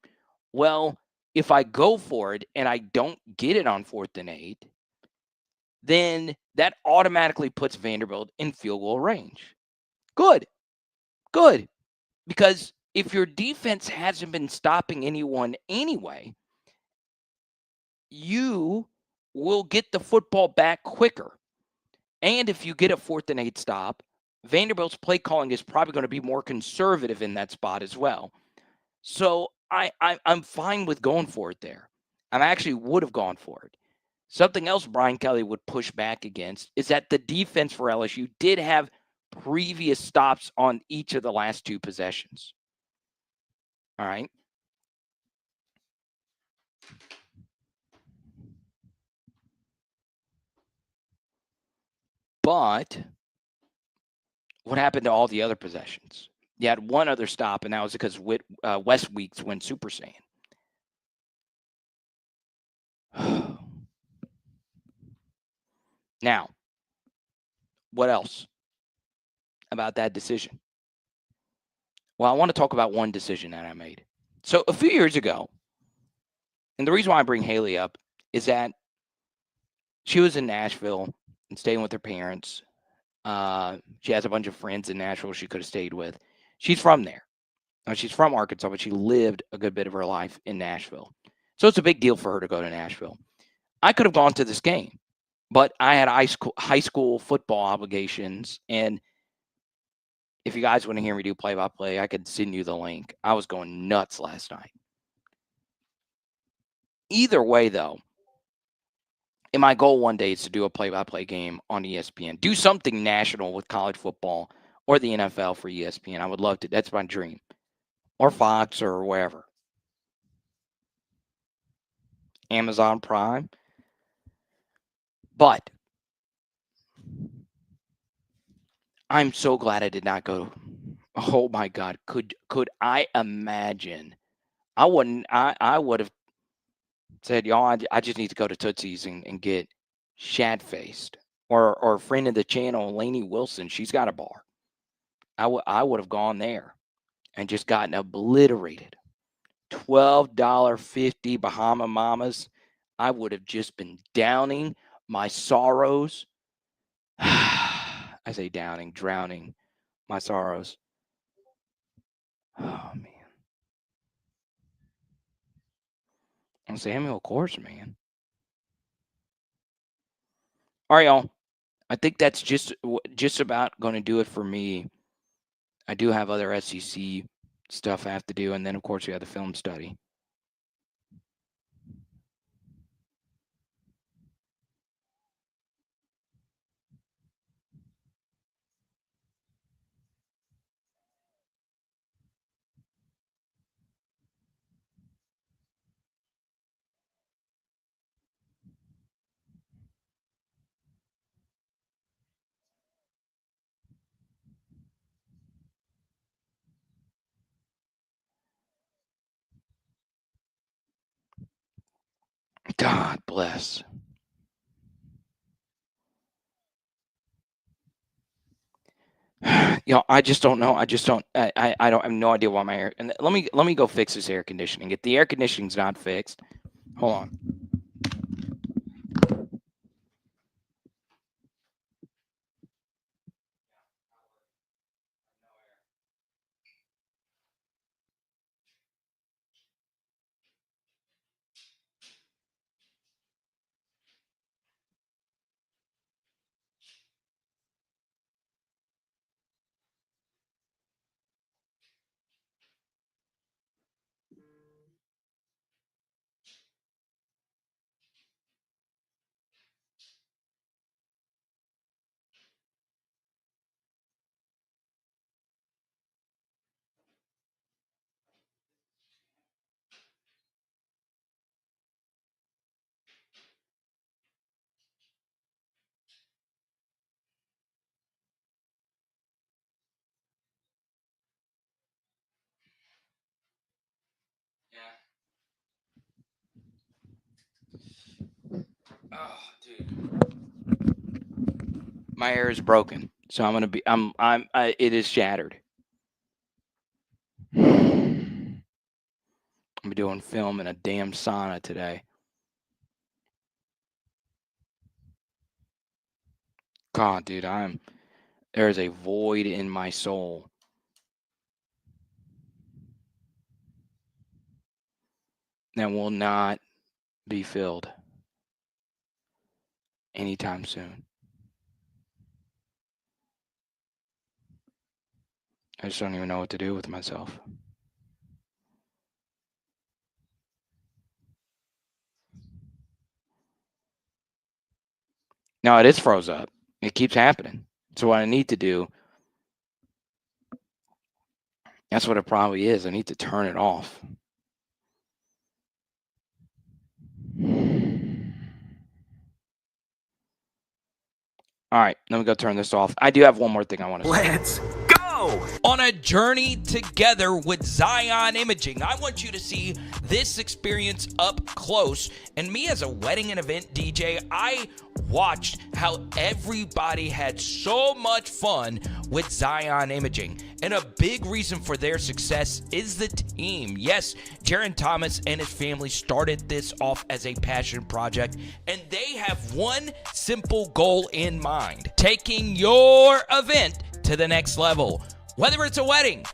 well, if I go for it and I don't get it on 4th and 8, then that automatically puts Vanderbilt in field goal range. Good. Because if your defense hasn't been stopping anyone anyway, you will get the football back quicker. And if you get a 4th and 8 stop, Vanderbilt's play calling is probably going to be more conservative in that spot as well. So I'm fine with going for it there. I actually would have gone for it. Something else Brian Kelly would push back against is that the defense for LSU did have previous stops on each of the last 2 possessions. All right. But what happened to all the other possessions? You had one other stop, and that was because West Weeks went Super Saiyan. Now, what else about that decision? Well, I want to talk about one decision that I made. So a few years ago, and the reason why I bring Haley up is that she was in Nashville and staying with her parents. She has a bunch of friends in Nashville she could have stayed with. She's from there. Now, she's from Arkansas, but she lived a good bit of her life in Nashville. So it's a big deal for her to go to Nashville. I could have gone to this game, but I had high school football obligations. And if you guys want to hear me do play-by-play, I could send you the link. I was going nuts last night. Either way, though, and my goal one day is to do a play-by-play game on ESPN. Do something national with college football or the NFL for ESPN. I would love to. That's my dream. Or Fox or wherever. Amazon Prime. But I'm so glad I did not go. Oh my God. Could I imagine? I would have said, y'all, I just need to go to Tootsie's and get shat-faced. Or a friend of the channel, Lainey Wilson, she's got a bar. I would have gone there and just gotten obliterated. $12.50 Bahama Mamas. I would have just been downing my sorrows. I say drowning my sorrows. Oh, man. Samuel Course, man. All right, y'all. I think that's just about going to do it for me. I do have other SEC stuff I have to do, and then, of course, we have the film study. God bless. I just don't know. I have no idea why my air. And let me go fix this air conditioning. If the air conditioning's not fixed, hold on. Oh, dude. My air is broken, so it is shattered. I'm doing film in a damn sauna today. God, dude, there is a void in my soul. That will not be filled anytime soon. I just don't even know what to do with myself. No, it is froze up. It keeps happening. So what I need to do, that's what it probably is. I need to turn it off. All right, let me go turn this off. I do have one more thing I want to say. Let's go! On a journey together with Zion Imaging, I want you to see this experience up close. And me as a wedding and event DJ, I watched how everybody had so much fun with Zion Imaging. And a big reason for their success is the team. Yes, Jaron Thomas and his family started this off as a passion project, and they have one simple goal in mind: taking your event to the next level. Whether it's a wedding,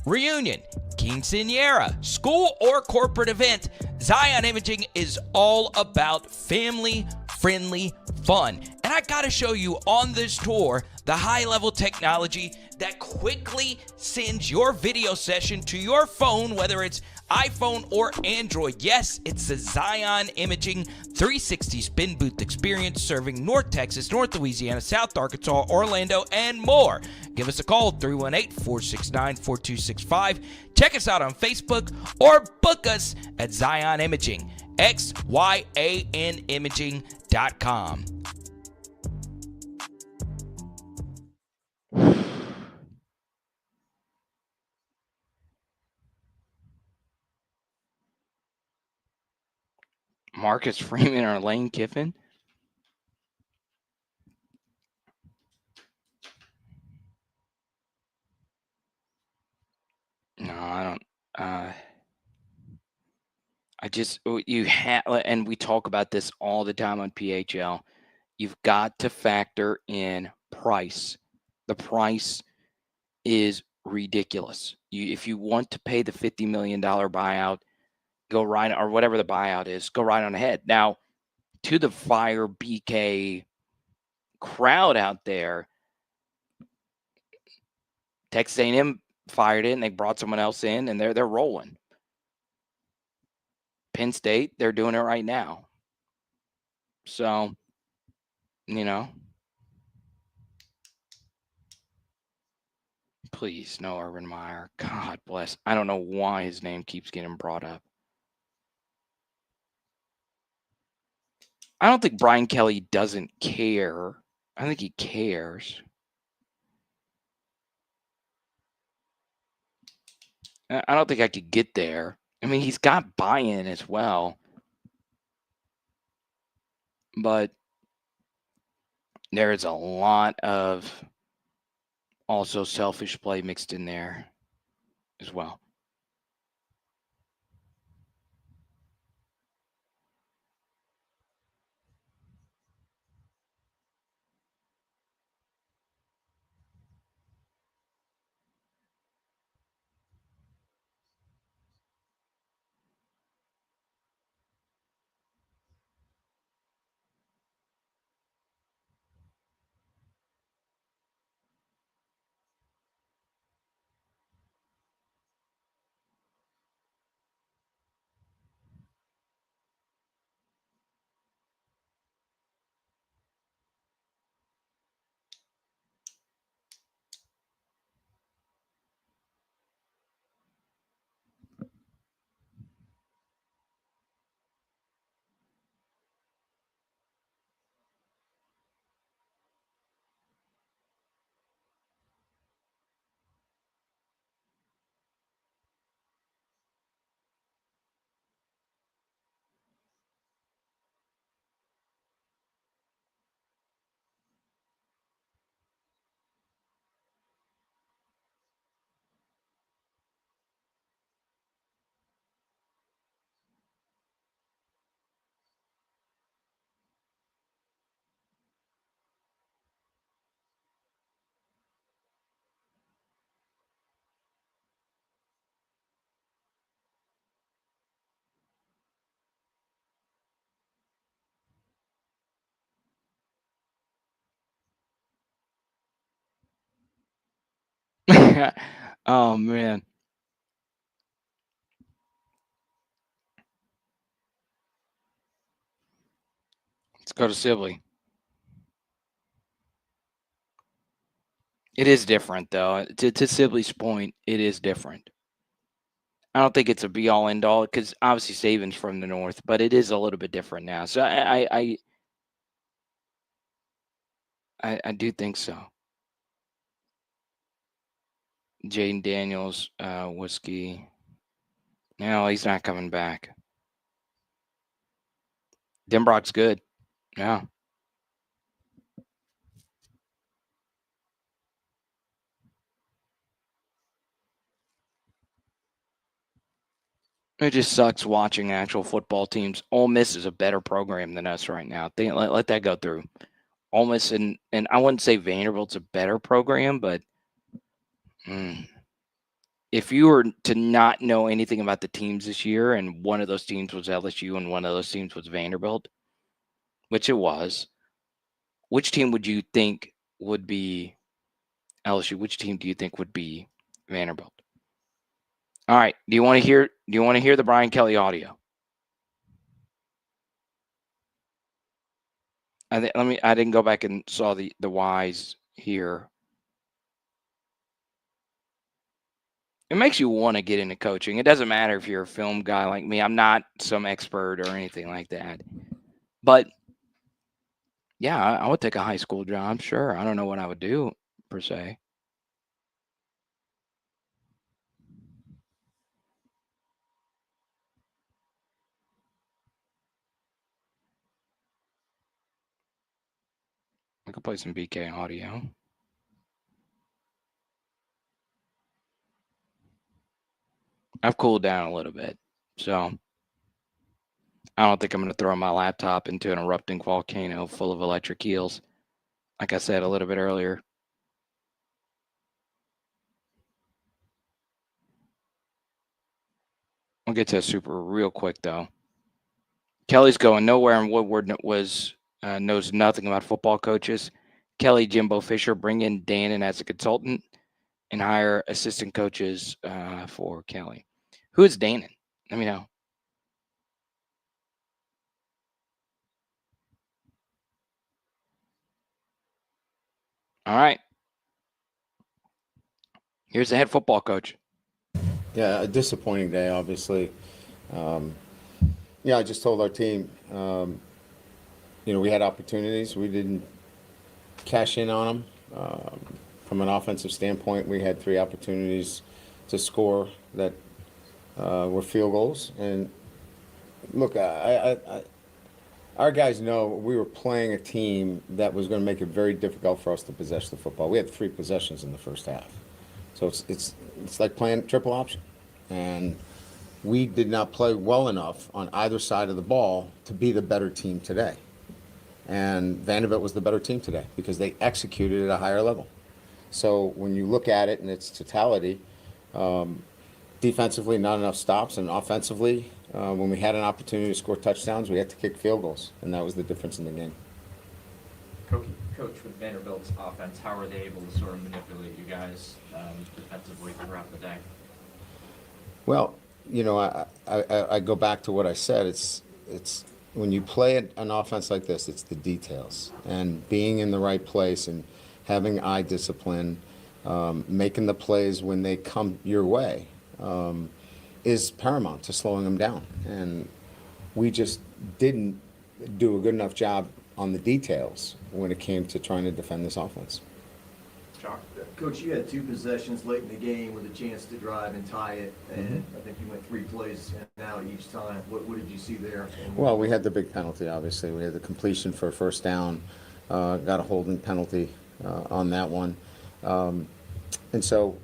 reunion, quinceañera, school, or corporate event, Zion Imaging is all about family-friendly fun. And I gotta show you on this tour the high-level technology that quickly sends your video session to your phone, whether it's iPhone or Android. Yes, it's the Zion Imaging 360 spin booth experience, serving North Texas, North Louisiana, South Arkansas, Orlando, and more. Give us a call, 318-469-4265. Check us out on Facebook or book us at Zion Imaging, XYANimaging.com. Marcus Freeman or Lane Kiffin? No, I don't. You have, and we talk about this all the time on PHL. You've got to factor in price. The price is ridiculous. If you want to pay the $50 million buyout, go right, or whatever the buyout is, go right on ahead. Now, to the Fire BK crowd out there, Texas A&M fired it, and they brought someone else in, and they're rolling. Penn State, they're doing it right now. So, please, no Urban Meyer. God bless. I don't know why his name keeps getting brought up. I don't think Brian Kelly doesn't care. I think he cares. I don't think I could get there. I mean, he's got buy-in as well. But there is a lot of also selfish play mixed in there as well. Oh, man. Let's go to Sibley. It is different, though. To Sibley's point, it is different. I don't think it's a be all end all because obviously Saban's from the north, but it is a little bit different now. So I do think so. Jaden Daniels, whiskey. No, he's not coming back. Denbrock's good. Yeah. It just sucks watching actual football teams. Ole Miss is a better program than us right now. Let that go through. Ole Miss and I wouldn't say Vanderbilt's a better program, but if you were to not know anything about the teams this year and one of those teams was LSU and one of those teams was Vanderbilt, which it was, which team would you think would be LSU? Which team do you think would be Vanderbilt? All right. Do you want to hear the Brian Kelly audio? I didn't go back and saw the whys here. It makes you want to get into coaching. It doesn't matter if you're a film guy like me. I'm not some expert or anything like that. But yeah, I would take a high school job, sure. I don't know what I would do per se. I could play some BK audio. I've cooled down a little bit, so I don't think I'm going to throw my laptop into an erupting volcano full of electric eels, like I said a little bit earlier. We'll get to a super real quick, though. Kelly's going nowhere, and Woodward knows nothing about football coaches. Kelly, Jimbo Fisher, bring in Dan in as a consultant and hire assistant coaches for Kelly. Who is Danon? Let me know. All right. Here's the head football coach. Yeah, a disappointing day, obviously. I just told our team, we had opportunities. We didn't cash in on them. From an offensive standpoint, we had 3 opportunities to score that were field goals. And look, our guys know we were playing a team that was going to make it very difficult for us to possess the football. We had 3 possessions in the first half. So it's like playing triple option. And we did not play well enough on either side of the ball to be the better team today. And Vanderbilt was the better team today because they executed at a higher level. So when you look at it in its totality, defensively, not enough stops, and offensively, when we had an opportunity to score touchdowns, we had to kick field goals, and that was the difference in the game. Coach, with Vanderbilt's offense, how are they able to sort of manipulate you guys defensively throughout the day? Well, I go back to what I said. It's when you play an offense like this, it's the details and being in the right place and having eye discipline, making the plays when they come your way is paramount to slowing them down. And we just didn't do a good enough job on the details when it came to trying to defend this offense. Coach, you had 2 possessions late in the game with a chance to drive and tie it, and I think you went 3 plays and out each time. What did you see there? Well, we had the big penalty, obviously. We had the completion for a first down, got a holding penalty on that one. And so,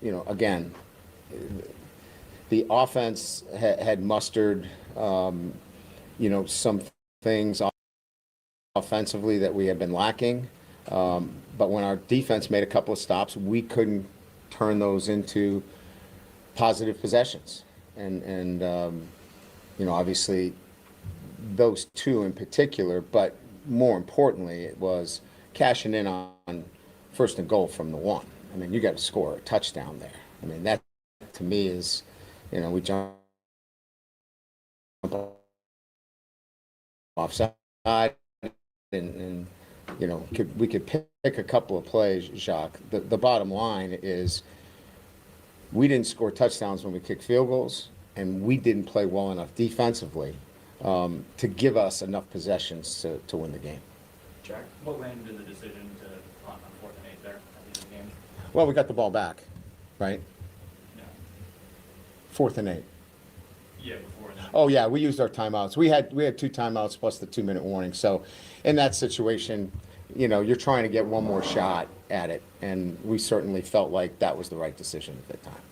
again, the offense had mustered, some things offensively that we had been lacking. But when our defense made a couple of stops, we couldn't turn those into positive possessions. And obviously those 2 in particular, but more importantly, it was cashing in on first and goal from the 1. I mean, you got to score a touchdown there. I mean, that to me is, we jump offside and we could pick a couple of plays, Jacques. The bottom line is we didn't score touchdowns when we kicked field goals, and we didn't play well enough defensively to give us enough possessions to win the game. Jack, what went into the decision to punt on 4th and 8 there at the end of the game? Well, we got the ball back, right? No. 4th and 8. Yeah, before that. Oh yeah, we used our timeouts. We had 2 timeouts plus the 2-minute warning. So, in that situation, you're trying to get one more shot at it, and we certainly felt like that was the right decision at that time.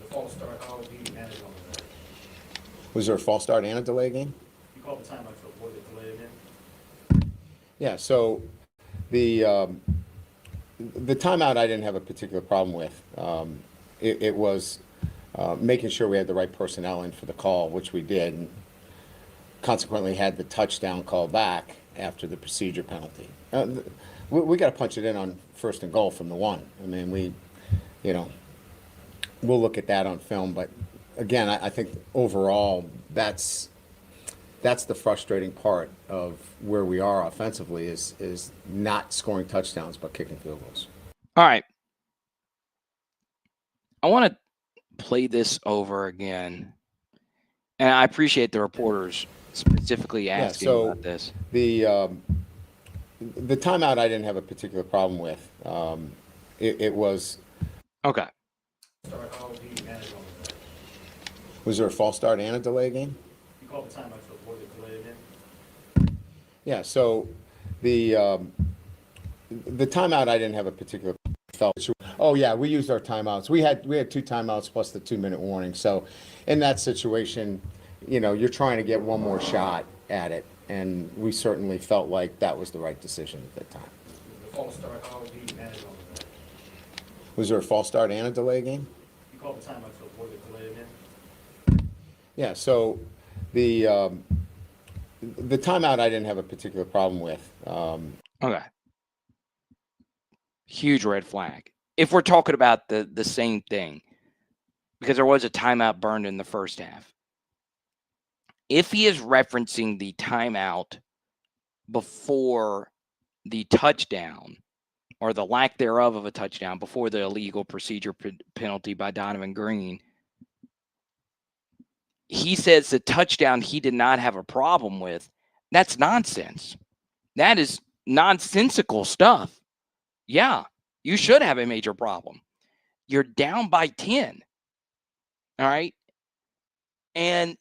The false start, how he managed all of that. Was there a false start and a delay game? You called the timeout before the delay again? Yeah. So, the timeout I didn't have a particular problem with. It was making sure we had the right personnel in for the call, which we did, and consequently had the touchdown call back after the procedure penalty. We got to punch it in on 1st and goal from the 1. I mean, we'll look at that on film, but again, I think overall that's the frustrating part of where we are offensively is not scoring touchdowns but kicking field goals. All right. I want to play this over again. And I appreciate the reporters specifically asking about this. The timeout I didn't have a particular problem with. It was okay. Was there a false start and a delay game? You called the timeout before the delay again? Yeah. So the timeout I didn't have a particular felt. Oh yeah, we used our timeouts. We had 2 timeouts plus the 2-minute warning. So in that situation, you're trying to get one more shot at it, and we certainly felt like that was the right decision at that time. The false start, how he managed all of that. Was there a false start and a delay game? You called the timeout before the delay again? Yeah. So the timeout I didn't have a particular problem with. Okay. Huge red flag. If we're talking about the same thing, because there was a timeout burned in the first half. If he is referencing the timeout before the touchdown or the lack thereof of a touchdown before the illegal procedure penalty by Donovan Green, he says the touchdown he did not have a problem with. That's nonsense. That is nonsensical stuff. Yeah, you should have a major problem. You're down by 10. All right. And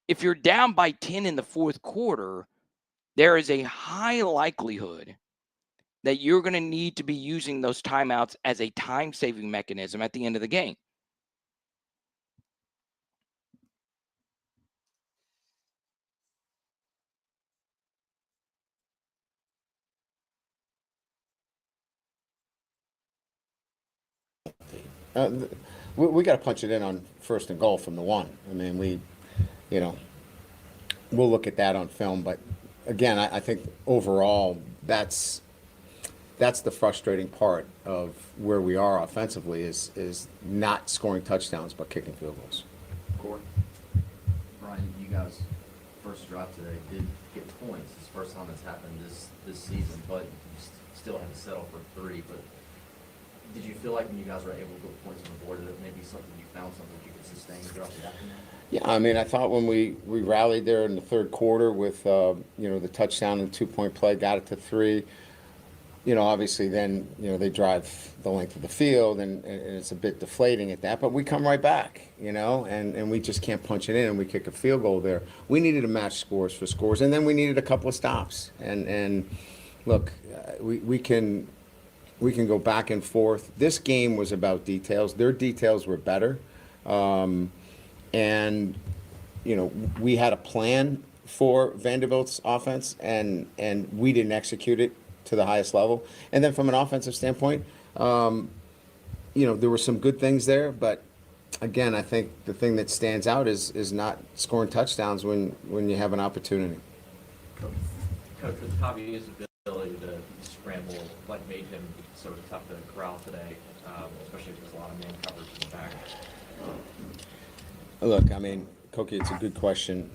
if you're down by 10 in the 4th quarter, there is a high likelihood that you're going to need to be using those timeouts as a time-saving mechanism at the end of the game. We got to punch it in on 1st and goal from the 1. I mean, we'll look at that on film, but again, I think overall that's the frustrating part of where we are offensively is not scoring touchdowns but kicking field goals. Corey? Brian, you guys first drive today did get points. It's the first time that's happened this season, but you still had to settle for 3. But did you feel like when you guys were able to put points on the board that maybe something you found something you could sustain throughout the afternoon? Yeah, I mean, I thought when we rallied there in the 3rd quarter with the touchdown and 2-point play, got it to 3. Obviously then they drive the length of the field and it's a bit deflating at that, but we come right back, and we just can't punch it in and we kick a field goal there. We needed to match scores for scores, and then we needed a couple of stops. And look, we can go back and forth. This game was about details. Their details were better. And we had a plan for Vanderbilt's offense, and we didn't execute it to the highest level. And then from an offensive standpoint, there were some good things there, but again, I think the thing that stands out is not scoring touchdowns when you have an opportunity. Coach, with Javier's ability to scramble, what made him so tough to corral today, especially if there's a lot of man coverage in the back? Look, I mean, Koki, it's a good question.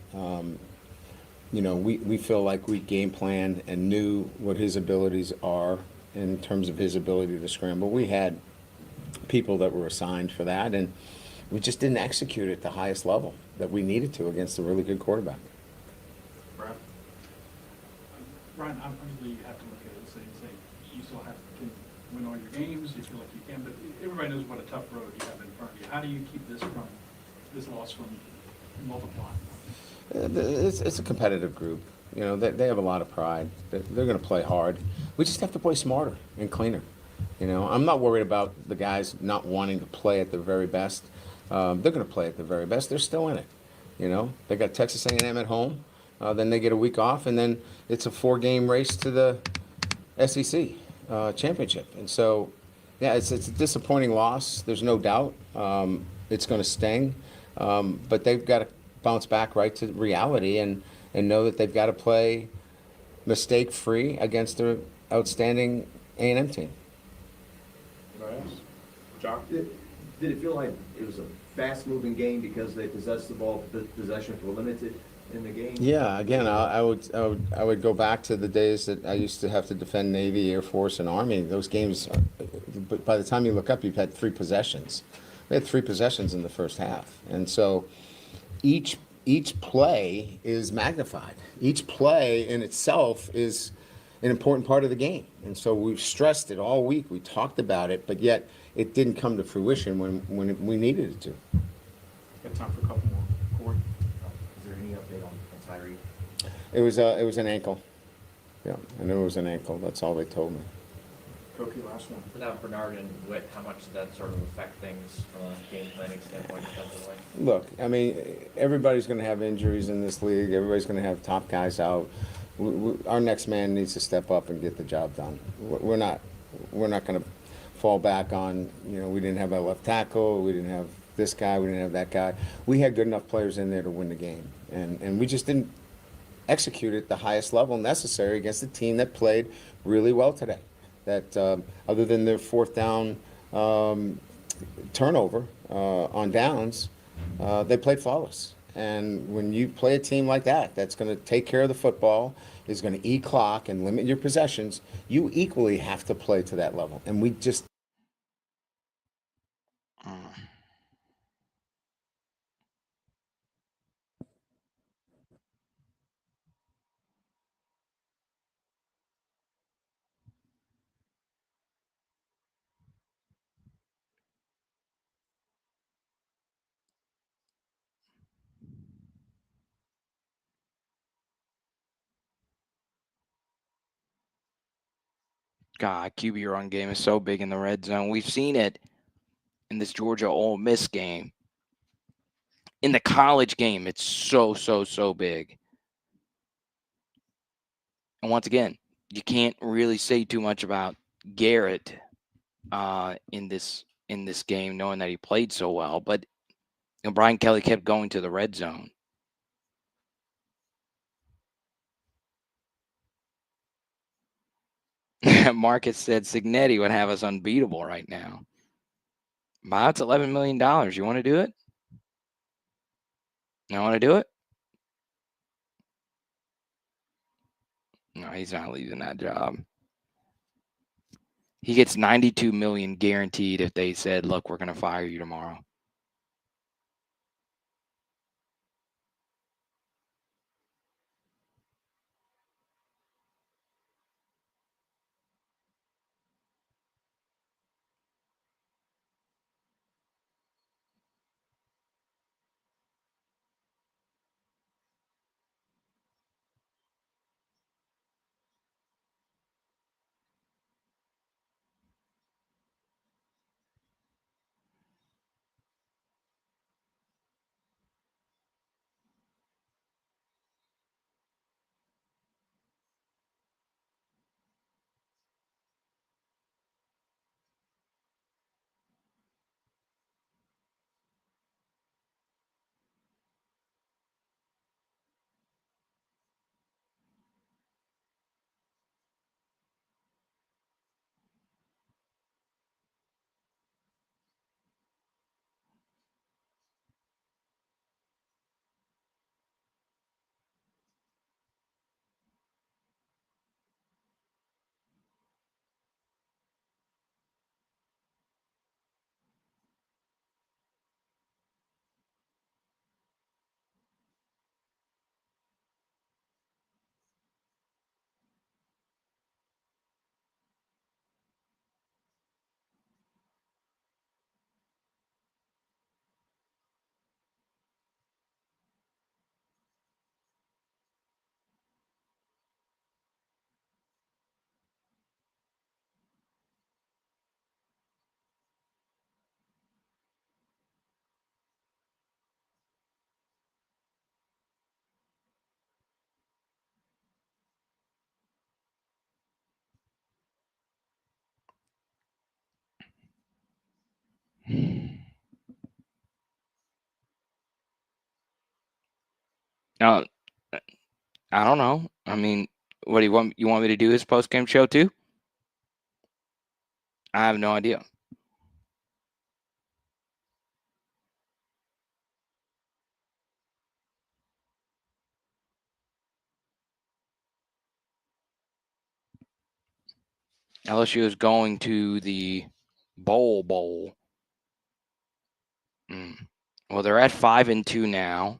We feel like we game planned and knew what his abilities are in terms of his ability to scramble. We had people that were assigned for that, and we just didn't execute at the highest level that we needed to against a really good quarterback. Brian, obviously you have to look at it and say you still have to win all your games. You feel like you can, but everybody knows what a tough road you have in front of you. How do you keep this loss from multiplying? It's a competitive group. They have a lot of pride. They're going to play hard. We just have to play smarter and cleaner. I'm not worried about the guys not wanting to play at their very best. They're going to play at their very best. They're still in it. They got Texas A&M at home. Then they get a week off, and then it's a 4-game race to the SEC championship. And so, yeah, it's a disappointing loss. There's no doubt. It's going to sting, but they've got to bounce back right to reality and know that they've got to play mistake-free against their outstanding A&M team. John? Did it feel like it was a fast-moving game because they possessed the ball, the possessions were limited in the game? Yeah, again, I would go back to the days that I used to have to defend Navy, Air Force, and Army. Those games, but by the time you look up, you've had 3 possessions. We had 3 possessions in the first half, and so each play is magnified. Each play in itself is an important part of the game, and so we've stressed it all week. We talked about it, but yet it didn't come to fruition when we needed it to. Got time for a couple more. Corey? Is there any update on Tyree? It was an ankle. Yeah, I knew it was an ankle. That's all they told me. Koki, last one. Without Bernard and Witt, how much did that sort of affect things from a game planning standpoint defensively? Look, I mean, everybody's going to have injuries in this league. Everybody's going to have top guys out. Our next man needs to step up and get the job done. We're not going to fall back on, we didn't have a left tackle, we didn't have this guy, we didn't have that guy. We had good enough players in there to win the game, and we just didn't execute at the highest level necessary against a team that played really well today. That other than their 4th down turnover on downs, they played flawless. And when you play a team like that, that's going to take care of the football, is going to eat clock and limit your possessions, you equally have to play to that level. And we just God, QB run game is so big in the red zone. We've seen it in this Georgia Ole Miss game. In the college game, it's so big. And once again, you can't really say too much about Garrett in this game, knowing that he played so well. But Brian Kelly kept going to the red zone. Marcus said Signetti would have us unbeatable right now. Wow, it's $11 million. You want to do it? You want to do it? No, he's not leaving that job. He gets $92 million guaranteed if they said, look, we're going to fire you tomorrow. I don't know. I mean, what do you want? You want me to do this post-game show too? I have no idea. LSU is going to the Bowl. Well, they're at 5-2 now.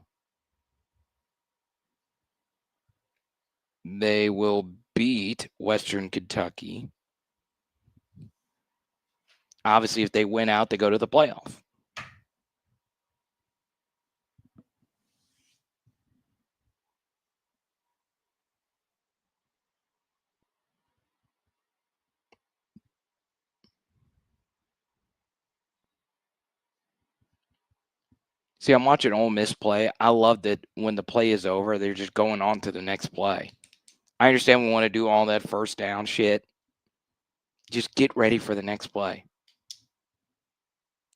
They will beat Western Kentucky. Obviously, if they win out, they go to the playoff. See, I'm watching Ole Miss play. I love that when the play is over, they're just going on to the next play. I understand we want to do all that first down shit. Just get ready for the next play.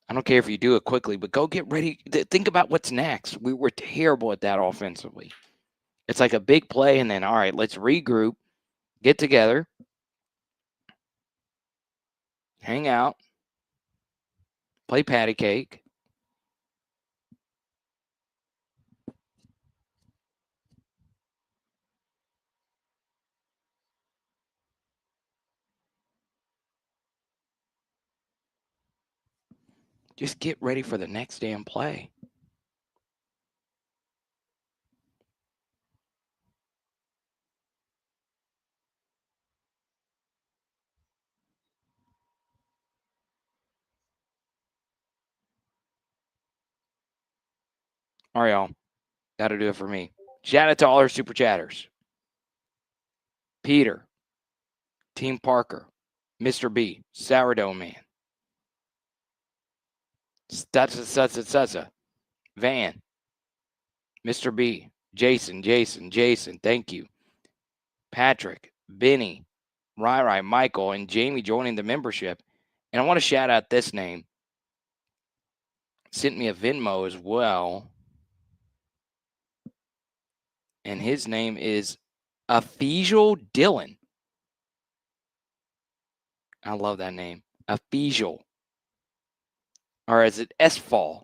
I don't care if you do it quickly, but go get ready. Think about what's next. We were terrible at that offensively. It's like a big play, and then, all right, let's regroup, get together, hang out, play patty cake. Just get ready for the next damn play. All right, y'all. That'll do it for me. Shout out to all our super chatters. Peter, Team Parker, Mr. B, Sourdough Man, Stutza, Van, Mr. B, Jason, thank you. Patrick, Benny, Rai, Michael, and Jamie joining the membership. And I want to shout out this name. Sent me a Venmo as well. And his name is Ephesial Dillon. I love that name. Ephesial. Or is it Esfall?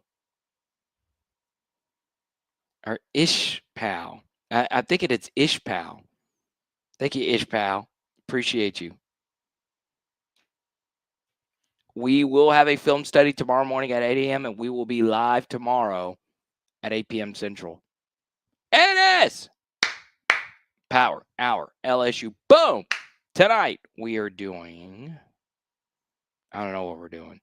Or Ishpal. I think it's Ishpal. Thank you, Ishpal. Appreciate you. We will have a film study tomorrow morning at 8 a.m. and we will be live tomorrow at 8 p.m. Central. And it is Power Hour LSU. Boom! Tonight we are doing, I don't know what we're doing.